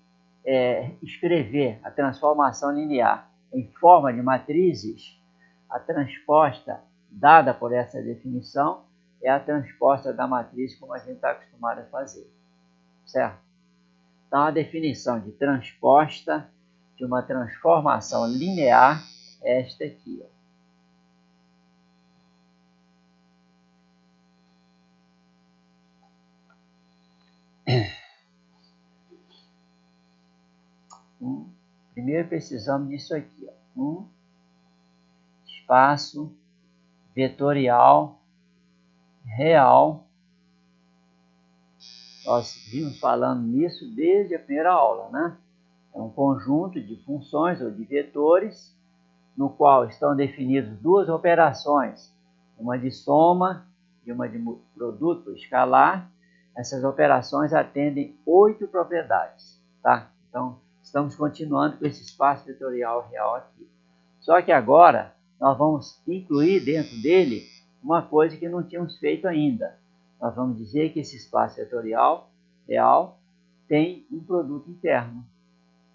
escrever a transformação linear em forma de matrizes, a transposta dada por essa definição é a transposta da matriz como a gente está acostumado a fazer, certo? Então, a definição de transposta de uma transformação linear é esta aqui, ó. Primeiro precisamos disso aqui, ó. Um espaço vetorial real. Nós vimos falando nisso desde a primeira aula, né? É um conjunto de funções ou de vetores no qual estão definidas duas operações, uma de soma e uma de produto escalar. Essas operações atendem 8 propriedades, tá? Então, estamos continuando com esse espaço vetorial real aqui. Só que agora nós vamos incluir dentro dele uma coisa que não tínhamos feito ainda. Nós vamos dizer que esse espaço vetorial real tem um produto interno.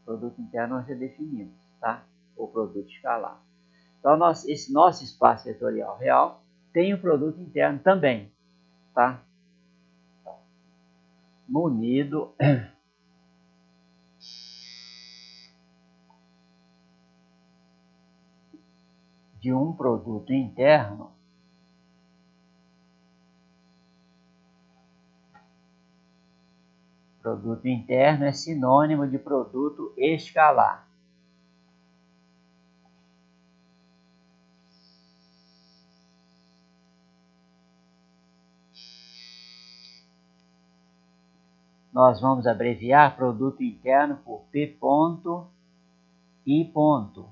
O produto interno nós já definimos, tá? O produto escalar. Então, esse nosso espaço vetorial real tem um produto interno também, tá? Munido de um produto interno Produto interno é sinônimo de produto escalar. Nós vamos abreviar produto interno por P ponto I ponto.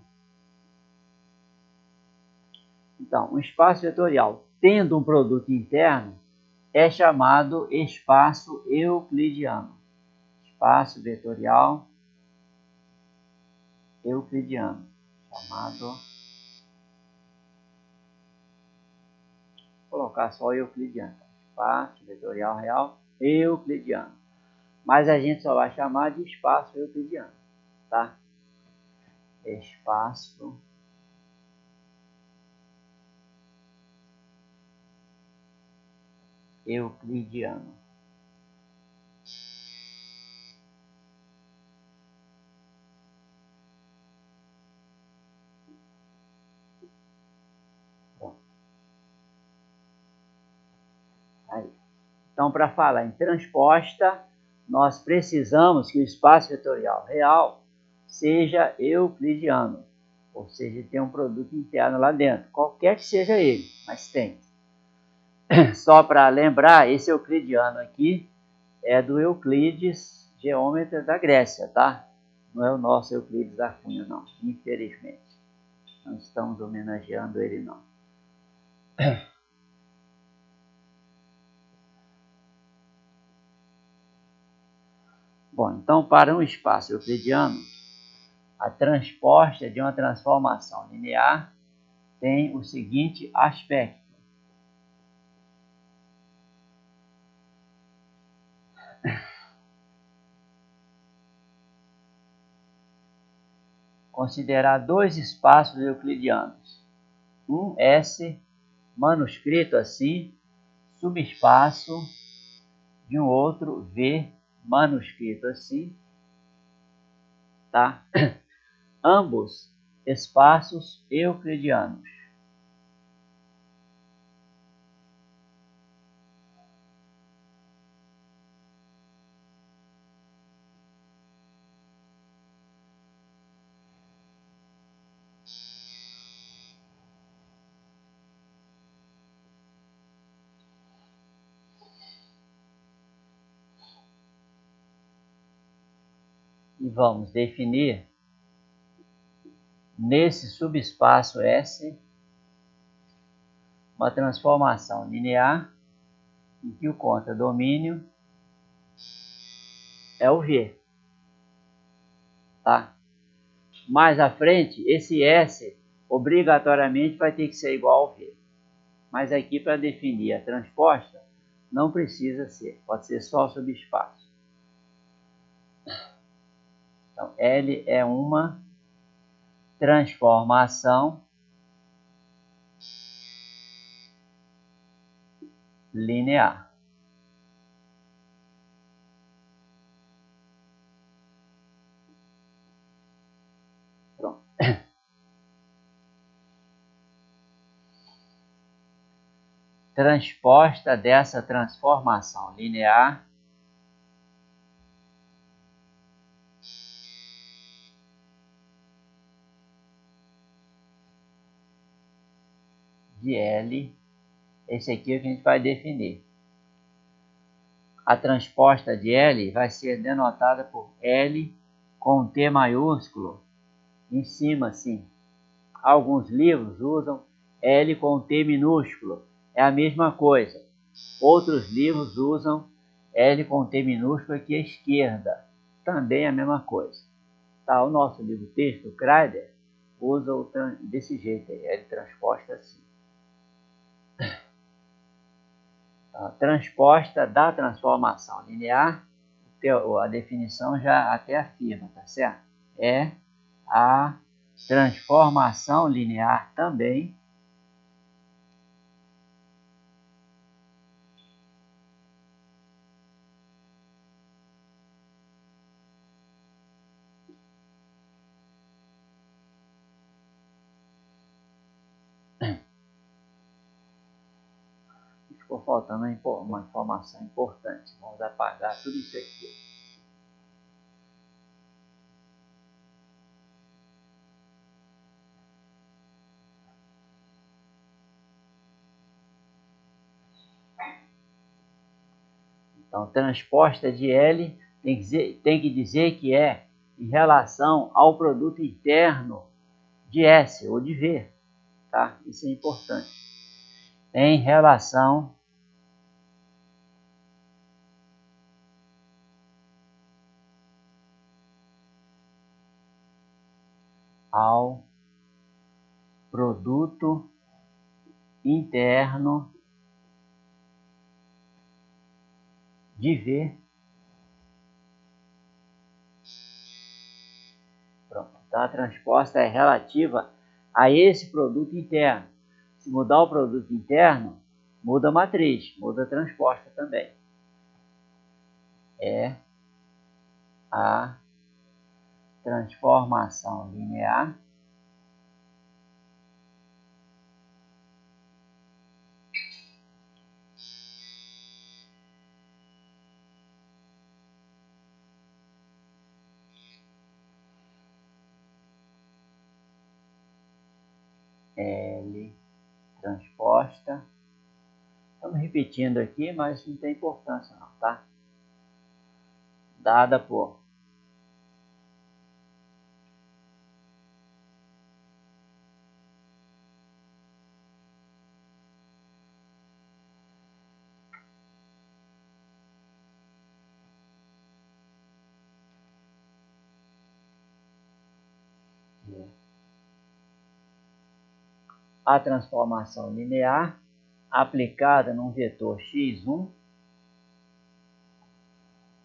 Então, um espaço vetorial tendo um produto interno é chamado espaço euclidiano. Espaço vetorial euclidiano, chamado, vou colocar só euclidiano, espaço vetorial real euclidiano. Mas a gente só vai chamar de espaço euclidiano, tá? Espaço euclidiano. Bom. Aí. Então, para falar em transposta, nós precisamos que o espaço vetorial real seja euclidiano, ou seja, tem um produto interno lá dentro, qualquer que seja ele, mas tem. Só para lembrar, esse euclidiano aqui é do Euclides, geômetra da Grécia, tá? Não é o nosso Euclides da Cunha, não, infelizmente. Não estamos homenageando ele, não. Bom, então, para um espaço euclidiano, a transposta de uma transformação linear tem o seguinte aspecto. Considerar dois espaços euclidianos. Um S, manuscrito assim, subespaço de um outro V, manuscrito assim, tá? Ambos espaços euclidianos. E vamos definir nesse subespaço S uma transformação linear em que o contradomínio é o V, tá? Mais à frente, esse S obrigatoriamente vai ter que ser igual ao V. Mas aqui, para definir a transposta, não precisa ser, pode ser só subespaço. Então, L é uma transformação linear. Pronto. Transposta dessa transformação linear de L, esse aqui é o que a gente vai definir. A transposta de L vai ser denotada por L com T maiúsculo em cima, assim. Alguns livros usam L com T minúsculo, é a mesma coisa. Outros livros usam L com T minúsculo aqui à esquerda, também é a mesma coisa. Tá, o nosso livro texto, o Kreider, usa desse jeito aí, L transposta assim. A transposta da transformação linear, a definição já até afirma, tá certo? É a transformação linear também ficou faltando uma informação importante. Vamos apagar tudo isso aqui. Então, transposta de L tem que dizer que é em relação ao produto interno de S ou de V, tá? Isso é importante. Em relação ao produto interno de V. Pronto. Então a transposta é relativa a esse produto interno. Se mudar o produto interno, muda a matriz, muda a transposta também. É a transformação linear L transposta. Estamos repetindo aqui, mas não tem importância não, tá? Dada por a transformação linear aplicada num vetor x1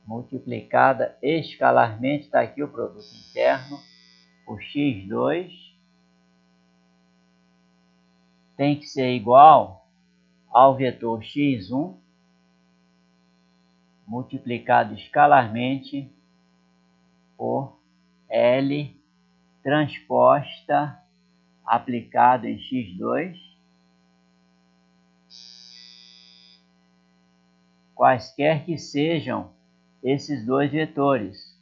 multiplicada escalarmente, está aqui o produto interno, o x2 tem que ser igual ao vetor x1 multiplicado escalarmente por L transposta aplicado em x2, quaisquer que sejam esses dois vetores.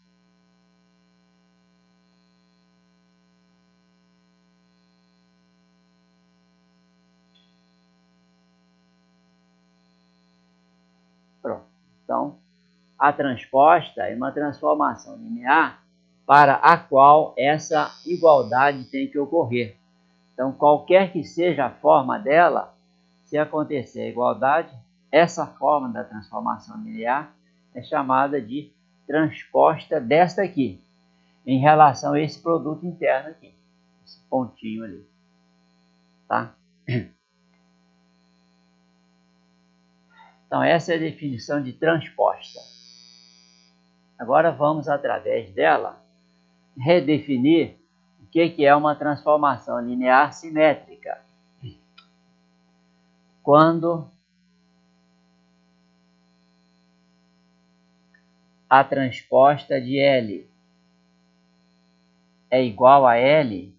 Pronto. Então, a transposta é uma transformação linear para a qual essa igualdade tem que ocorrer. Então, qualquer que seja a forma dela, se acontecer a igualdade, essa forma da transformação linear é chamada de transposta desta aqui, em relação a esse produto interno aqui, esse pontinho ali, tá? Então, essa é a definição de transposta. Agora vamos, através dela, redefinir o que é uma transformação linear simétrica. Quando a transposta de L é igual a L,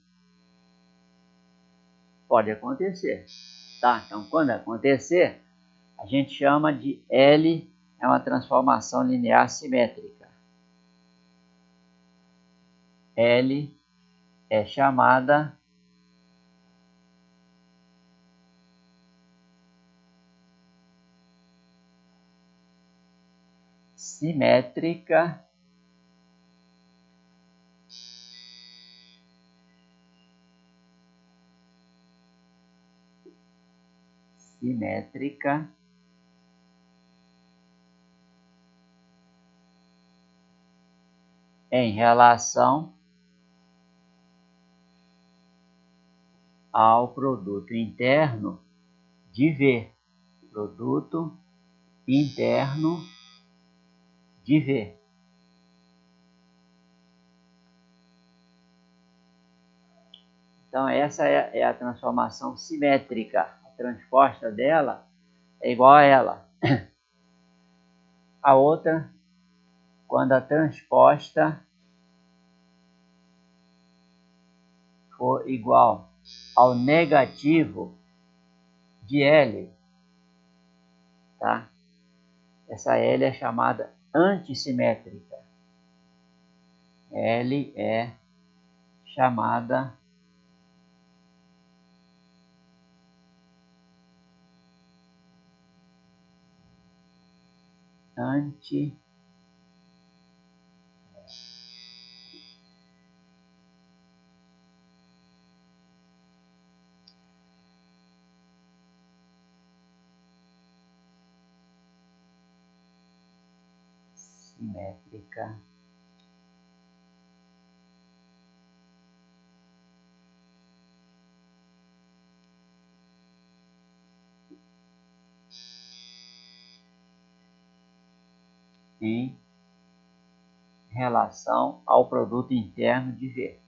pode acontecer, tá? Então, quando acontecer, a gente chama de L é uma transformação linear simétrica. L é chamada simétrica em relação ao produto interno de V. Produto interno de V. Então, essa é a transformação simétrica. A transposta dela é igual a ela. A outra, quando a transposta for igual ao negativo de L, tá? Essa L é chamada antissimétrica. L é chamada antissimétrica. em relação ao produto interno de V.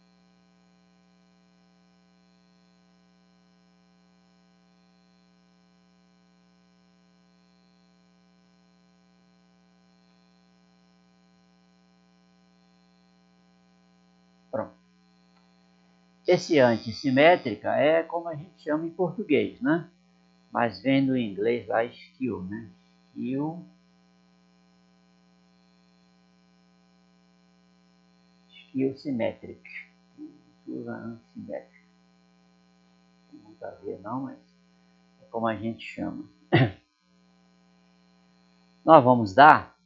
Pronto. Esse antissimétrica é como a gente chama em português, né? Mas vem do inglês lá, skew, né? Skew symmetric. Usa antissimétrica. Não tem muito a ver não, mas é como a gente chama. Nós vamos dar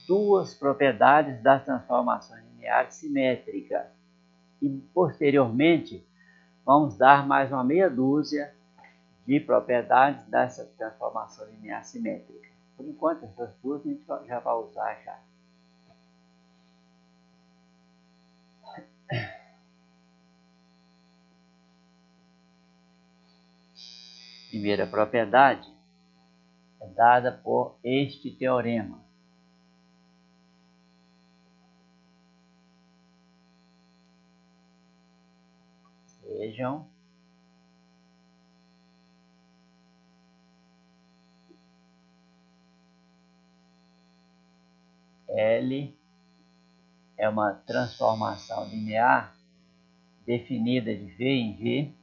duas propriedades das transformações lineares simétricas. E posteriormente vamos dar mais uma meia dúzia de propriedades dessa transformação linear simétrica. Por enquanto, essas duas a gente já vai usar já. Primeira propriedade é dada por este teorema. Vejam. L é uma transformação linear definida de V em V,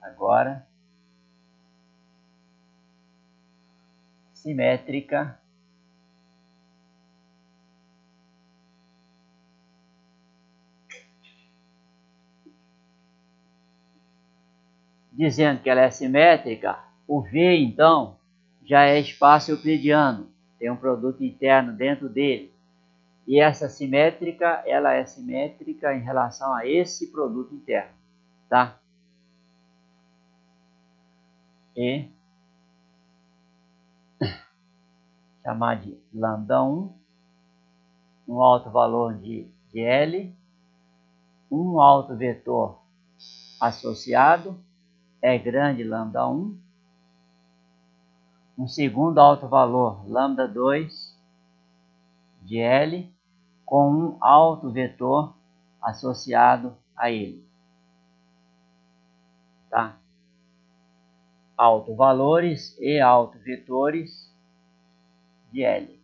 agora, simétrica, dizendo que ela é simétrica, o V, então, já é espaço euclidiano, tem um produto interno dentro dele. E essa simétrica, ela é simétrica em relação a esse produto interno, tá? E chamar de lambda 1, um alto valor de L, um alto vetor associado, é grande lambda 1, um segundo alto valor lambda 2 de L, com um alto vetor associado a ele. Tá? Alto valores e alto vetores de L.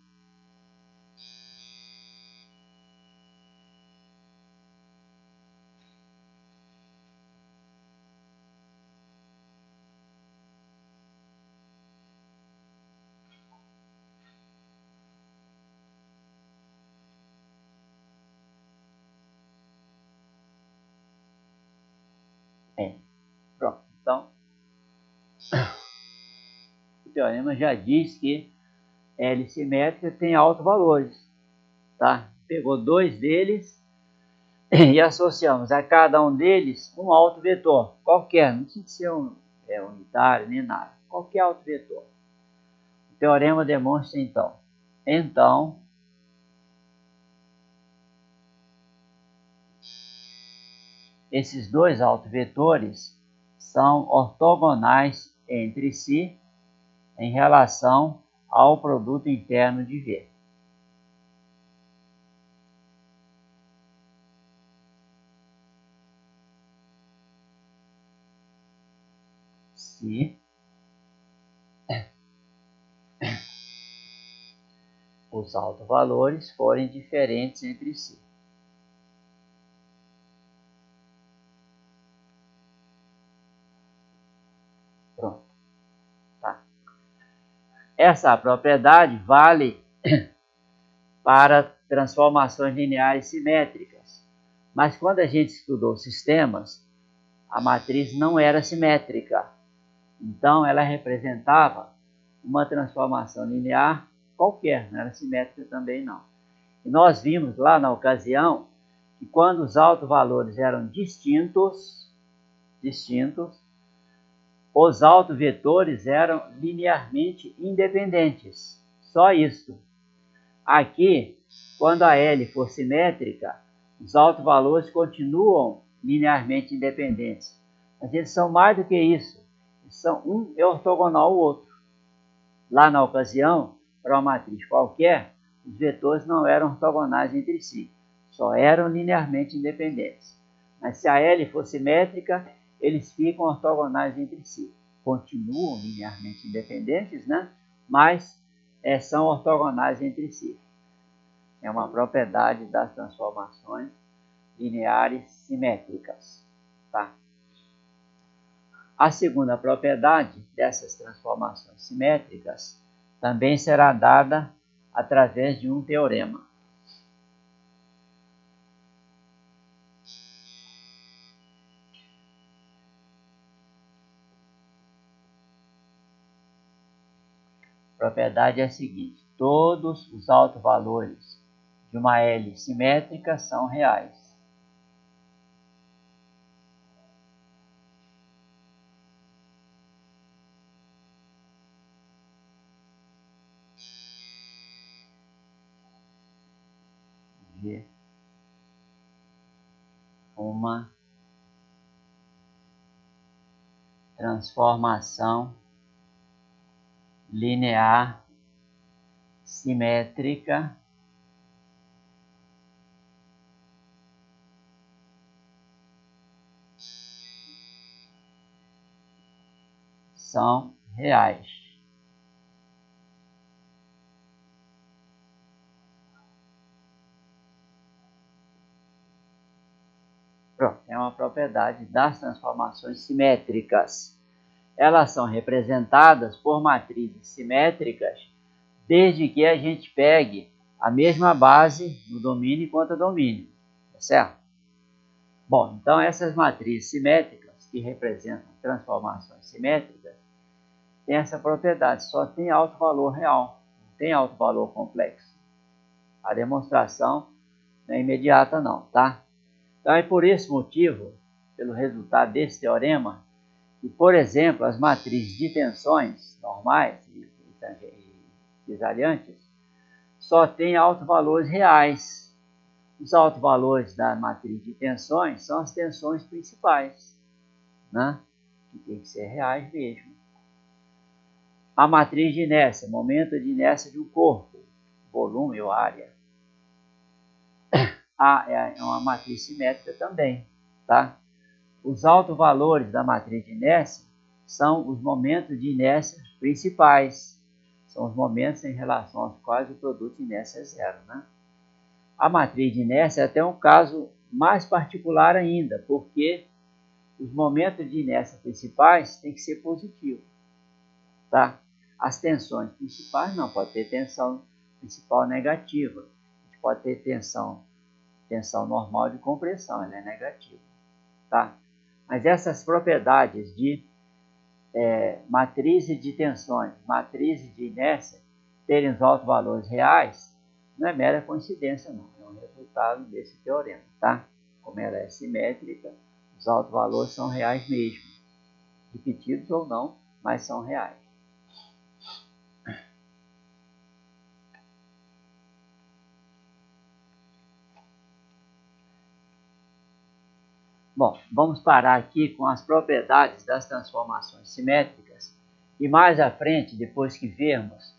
Pronto. Então, o teorema já diz que L simétrica tem altos valores. Tá? Pegou dois deles e associamos a cada um deles um alto vetor, qualquer, não precisa ser unitário nem nada, qualquer alto vetor. O teorema demonstra então, esses dois autovetores são ortogonais entre si em relação ao produto interno de V. Se os autovalores forem diferentes entre si. Pronto. Tá. Essa propriedade vale para transformações lineares simétricas. Mas quando a gente estudou sistemas, a matriz não era simétrica. Então, ela representava uma transformação linear qualquer, não era simétrica também não. E nós vimos lá na ocasião que quando os autovalores eram distintos, os autovetores eram linearmente independentes. Só isso. Aqui, quando a L for simétrica, os autovalores continuam linearmente independentes. Mas eles são mais do que isso. Um é ortogonal ao outro. Lá na ocasião, para uma matriz qualquer, os vetores não eram ortogonais entre si, só eram linearmente independentes. Mas se a L for simétrica, eles ficam ortogonais entre si. Continuam linearmente independentes, né? Mas são ortogonais entre si. É uma propriedade das transformações lineares simétricas. Tá? A segunda propriedade dessas transformações simétricas também será dada através de um teorema. A propriedade é a seguinte: todos os autovalores de uma L simétrica são reais. De uma transformação linear simétrica são reais. Pronto, é uma propriedade das transformações simétricas. Elas são representadas por matrizes simétricas desde que a gente pegue a mesma base no domínio e contra-domínio, tá certo? Bom, então essas matrizes simétricas que representam transformações simétricas têm essa propriedade, só tem alto valor real, não tem alto valor complexo. A demonstração não é imediata não, tá? Então é por esse motivo, pelo resultado desse teorema, que, por exemplo, as matrizes de tensões normais e desaliantes só têm autovalores reais. Os autovalores da matriz de tensões são as tensões principais, né? Que tem que ser reais mesmo. A matriz de inércia, momento de inércia de um corpo, volume ou área. É uma matriz simétrica também, tá? Os autovalores da matriz de inércia são os momentos de inércia principais. São os momentos em relação aos quais o produto de inércia é zero, né? A matriz de inércia é até um caso mais particular ainda, porque os momentos de inércia principais têm que ser positivos, tá? As tensões principais não, pode ter tensão principal negativa. A gente pode ter tensão normal de compressão, ela é negativa, tá? Mas essas propriedades de matrizes de tensões, matrizes de inércia, terem os altos valores reais, não é mera coincidência não, é um resultado desse teorema, tá? Como ela é simétrica, os altos valores são reais mesmo, repetidos ou não, mas são reais. Bom, vamos parar aqui com as propriedades das transformações simétricas e mais à frente, depois que vermos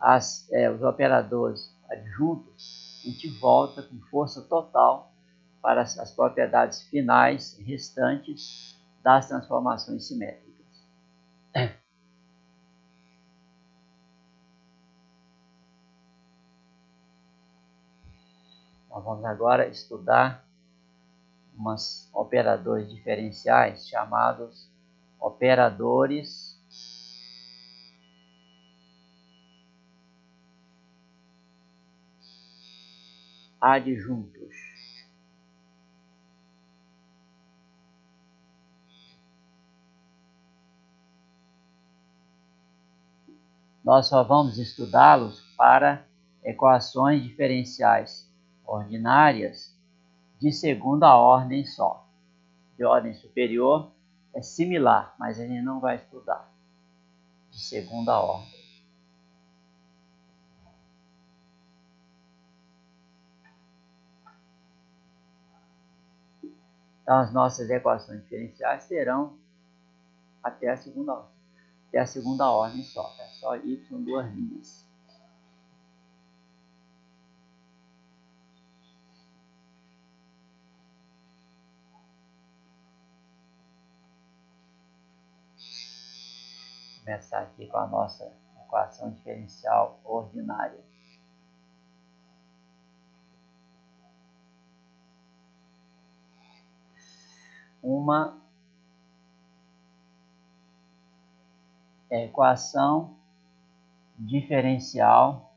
os operadores adjuntos, a gente volta com força total para as propriedades finais restantes das transformações simétricas. Nós vamos agora estudar umas operadores diferenciais chamados operadores adjuntos. Nós só vamos estudá-los para equações diferenciais ordinárias de segunda ordem só. De ordem superior é similar, mas a gente não vai estudar. De segunda ordem. Então, as nossas equações diferenciais serão até a segunda ordem. Até a segunda ordem só, é só y duas linhas. começar aqui com a nossa equação diferencial ordinária. Uma equação diferencial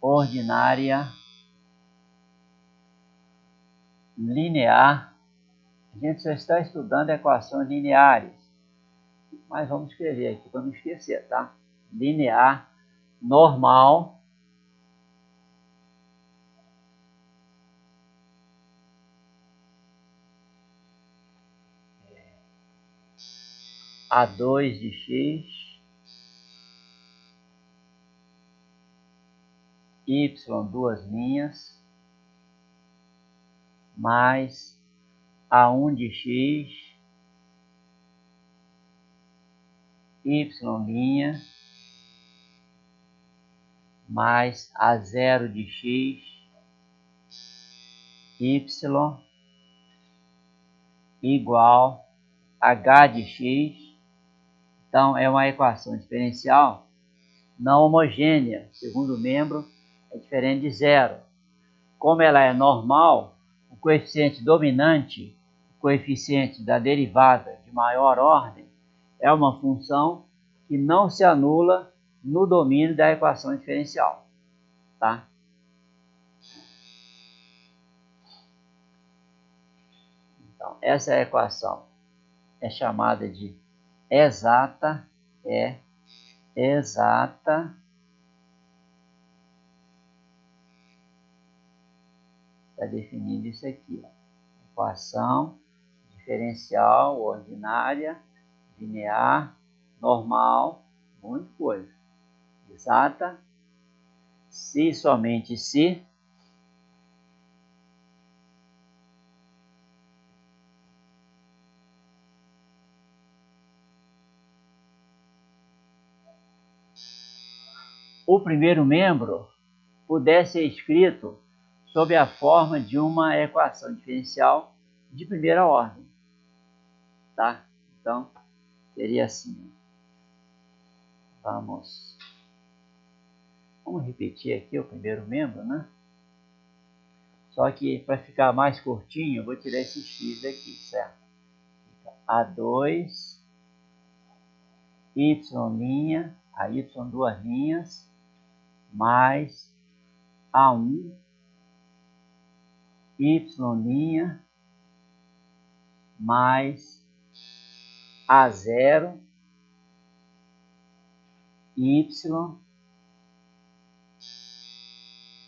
ordinária linear. A gente só está estudando equações lineares, mas vamos escrever aqui para não esquecer, tá? Linear normal A2 de x, y duas linhas, mais A1 de x, y linha, mais A0 de x, y, igual h de x. Então, é uma equação diferencial não homogênea. Segundo membro é diferente de zero. Como ela é normal, o coeficiente dominante, o coeficiente da derivada de maior ordem, é uma função que não se anula no domínio da equação diferencial. Tá? Então, essa equação é chamada de exata, exata. Está definindo isso aqui, ó. Equação diferencial ordinária, linear, normal, muita coisa. Exata, se somente se o primeiro membro puder ser escrito sob a forma de uma equação diferencial de primeira ordem. Tá? Então, seria assim. Vamos repetir aqui o primeiro membro, né? Só que para ficar mais curtinho, eu vou tirar esse x aqui, certo? A2, y', a y duas linhas, mais A1, y', mais A0, y.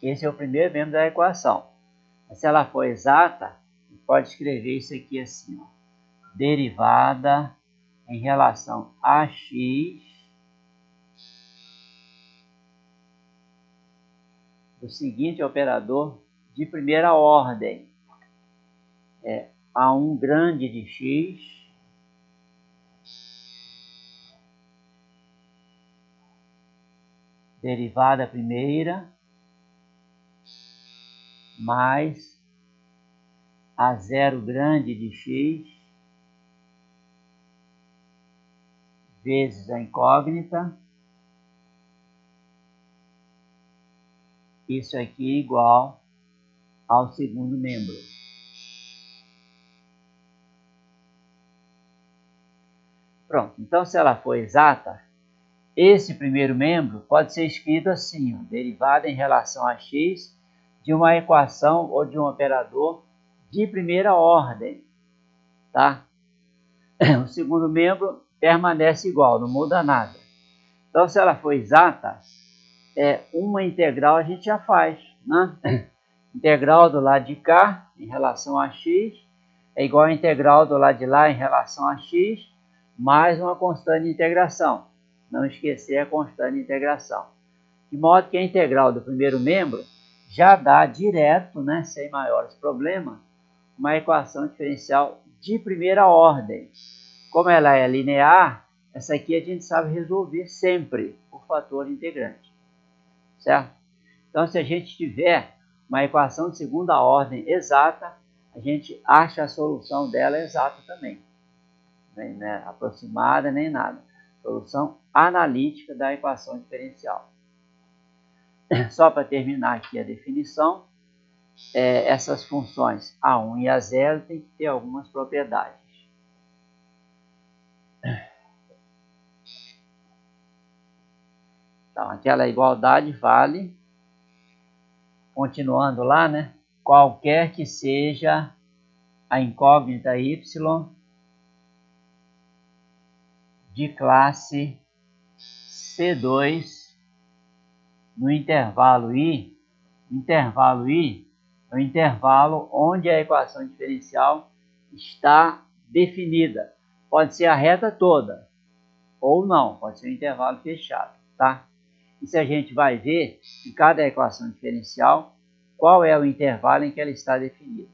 Esse é o primeiro membro da equação. Mas se ela for exata, pode escrever isso aqui assim, ó. Derivada em relação a x do seguinte operador de primeira ordem. É A1 grande de x derivada primeira mais A0 grande de x vezes a incógnita. Isso aqui é igual ao segundo membro. Pronto, então se ela for exata, esse primeiro membro pode ser escrito assim, ó, derivada em relação a x de uma equação ou de um operador de primeira ordem. Tá? O segundo membro permanece igual, não muda nada. Então, se ela for exata, uma integral a gente já faz, né? Integral do lado de cá em relação a x é igual a integral do lado de lá em relação a x mais uma constante de integração. Não esquecer a constante de integração. De modo que a integral do primeiro membro já dá direto, né, sem maiores problemas, uma equação diferencial de primeira ordem. Como ela é linear, essa aqui a gente sabe resolver sempre por fator integrante. Certo? Então, se a gente tiver uma equação de segunda ordem exata, a gente acha a solução dela exata também. Nem, né, aproximada, nem nada. Solução analítica da equação diferencial. Só para terminar aqui a definição, essas funções A1 e A0 têm que ter algumas propriedades. Então, aquela igualdade vale, continuando lá, né? Qualquer que seja a incógnita y de classe C2 no intervalo I. Intervalo I é o intervalo onde a equação diferencial está definida. Pode ser a reta toda, ou não, pode ser um intervalo fechado, tá? Isso a gente vai ver em cada equação diferencial qual é o intervalo em que ela está definida.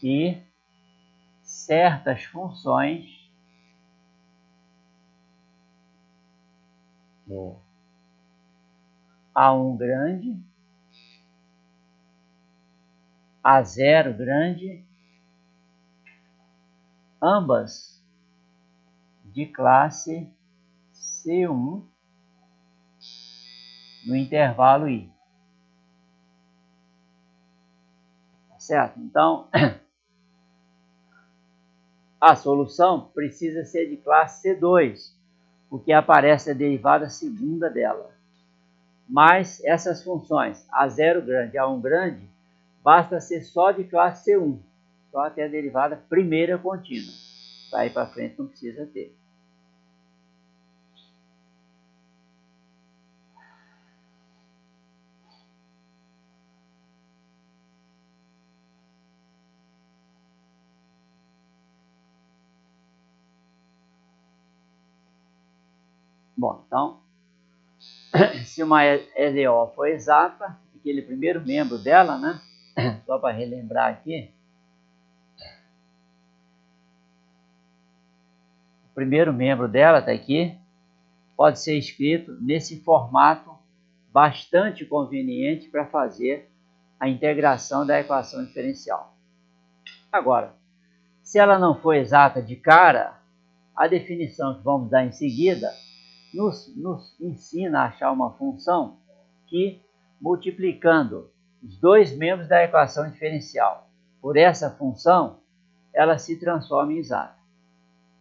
E certas funções A1 grande, A0 grande, ambas de classe C1 no intervalo I. Certo? Então, a solução precisa ser de classe C2, porque aparece a derivada segunda dela. Mas essas funções A0 grande e A1 grande, basta ser só de classe C1, só até a derivada primeira contínua. Daí para frente não precisa ter. Bom, então, se uma EDO for exata, aquele primeiro membro dela, né? Só para relembrar aqui, o primeiro membro dela está aqui, pode ser escrito nesse formato bastante conveniente para fazer a integração da equação diferencial. Agora, se ela não for exata de cara, a definição que vamos dar em seguida nos ensina a achar uma função que, multiplicando os dois membros da equação diferencial por essa função, ela se transforma em exata.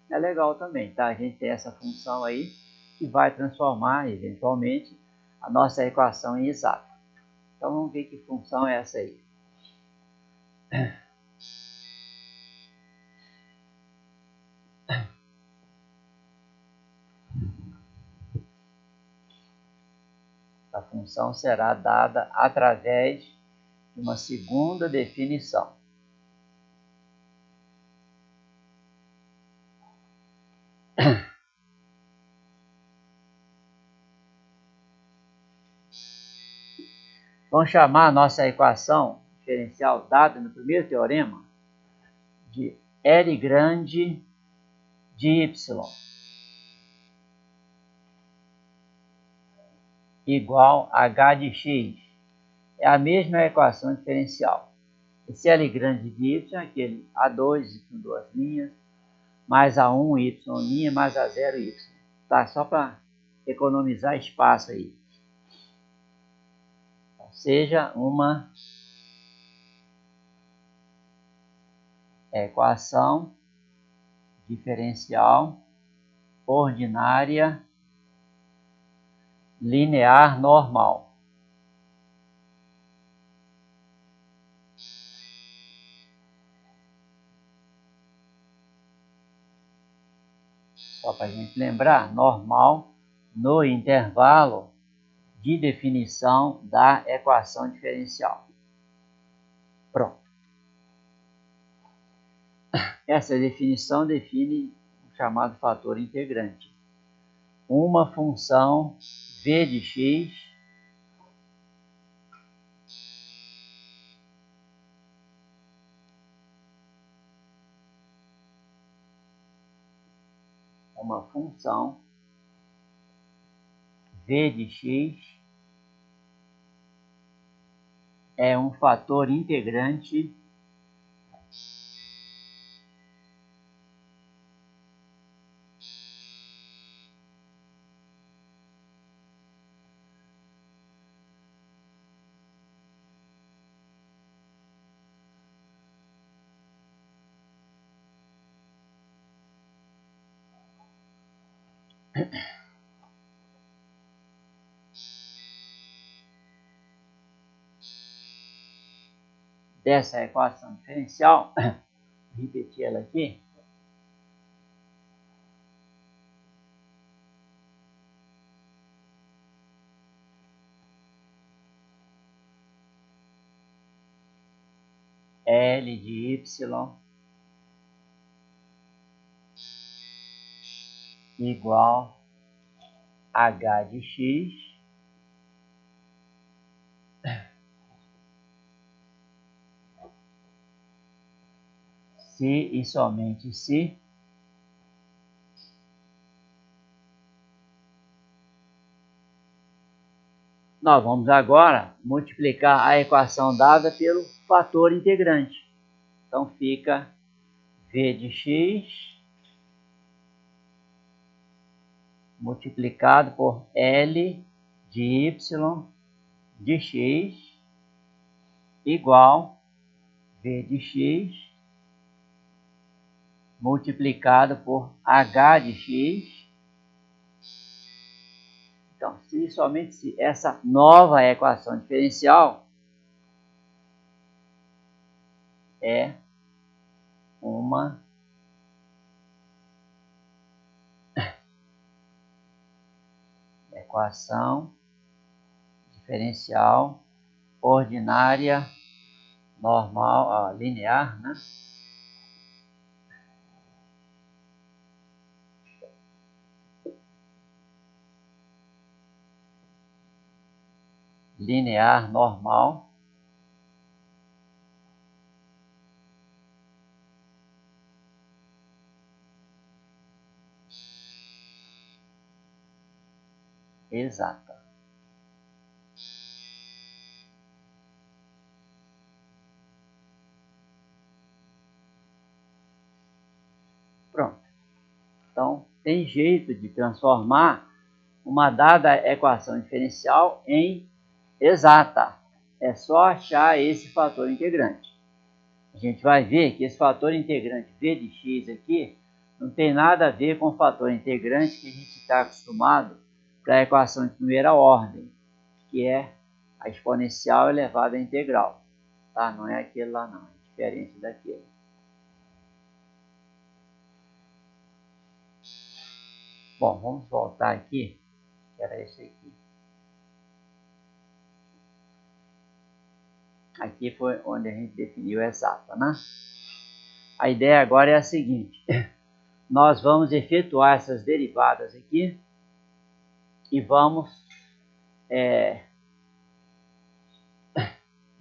É legal também, tá? A gente tem essa função aí que vai transformar, eventualmente, a nossa equação em exata. Então, vamos ver que função é essa aí. A função será dada através de uma segunda definição. Vamos chamar a nossa equação diferencial dada no primeiro teorema de L grande de Y igual a H de X. É a mesma equação diferencial. Esse L grande de Y é aquele A2, Y, duas linhas, mais A1, Y', mais A0, Y. Tá? Só para economizar espaço aí. Seja uma equação diferencial ordinária linear normal. Só para a gente lembrar, normal no intervalo de definição da equação diferencial. Pronto. Essa definição define o chamado fator integrante. Uma função v de x uma função v de x é um fator integrante dessa equação diferencial, vou repetir ela aqui. L de y igual H de x se e somente se nós vamos agora multiplicar a equação dada pelo fator integrante. Então fica v de x multiplicado por L de y de x igual v de x multiplicado por h de x. Então, se somente se essa nova equação diferencial é uma equação diferencial ordinária normal, linear, né? Linear normal exata. Pronto. Então, tem jeito de transformar uma dada equação diferencial em exata. É só achar esse fator integrante. A gente vai ver que esse fator integrante v de x aqui não tem nada a ver com o fator integrante que a gente está acostumado para a equação de primeira ordem, que é a exponencial elevada à integral. Tá? Não é aquele lá não, é diferente daquele. Bom, vamos voltar aqui, que era esse aqui. Aqui foi onde a gente definiu exata, né? A ideia agora é a seguinte: nós vamos efetuar essas derivadas aqui e vamos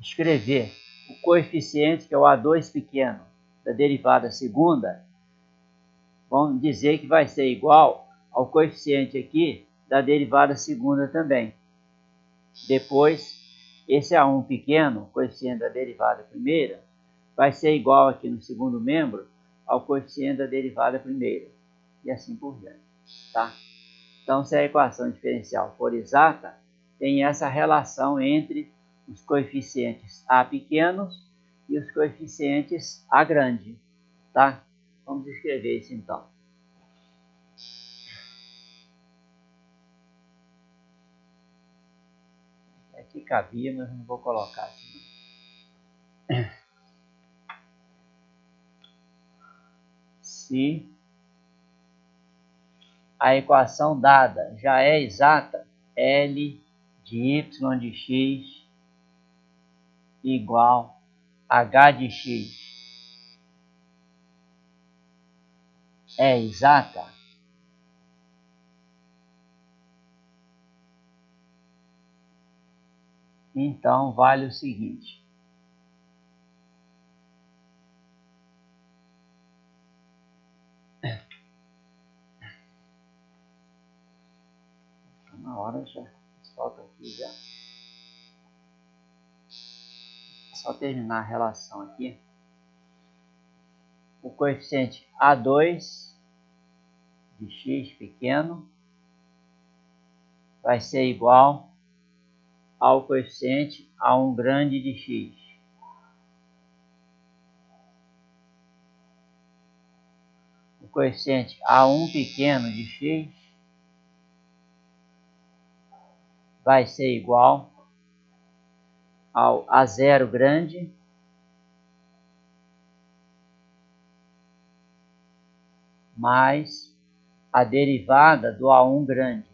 escrever o coeficiente, que é o A2 pequeno, da derivada segunda, vamos dizer que vai ser igual ao coeficiente aqui da derivada segunda também. Depois, esse A1 pequeno, coeficiente da derivada primeira, vai ser igual aqui no segundo membro ao coeficiente da derivada primeira. E assim por diante. Tá? Então, se a equação diferencial for exata, tem essa relação entre os coeficientes A pequenos e os coeficientes A grande. Tá? Vamos escrever isso então. Aqui cabia, mas não vou colocar aqui. Se a equação dada já é exata, L de y de x igual a h de x é exata, então vale o seguinte: na hora já solta aqui já. Só terminar a relação aqui. O coeficiente A2 de x pequeno vai ser igual ao coeficiente A1 grande de x. O coeficiente A1 pequeno de x vai ser igual ao A0 grande mais a derivada do A1 grande.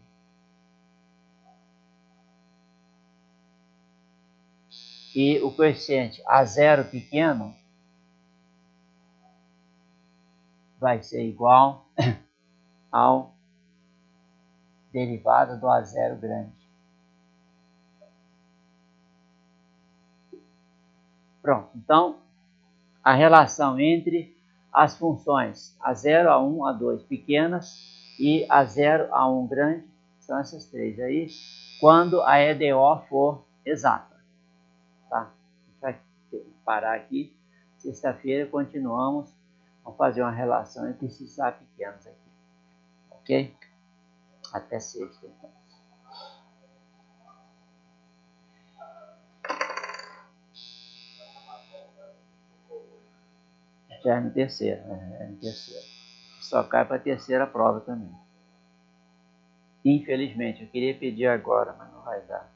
E o coeficiente A0 pequeno vai ser igual ao derivada do A0 grande. Pronto, então a relação entre as funções A0, A1, A2 pequenas e A0, A1 grande são essas três aí, quando a EDO for exata. Tá? A gente vai parar aqui. Sexta-feira continuamos. Vamos fazer uma relação entre esses A pequenos aqui. Ok? Até sexta, então. Já é no terceiro, né? É no terceiro. Só cai para a terceira prova também. Infelizmente, eu queria pedir agora, mas não vai dar.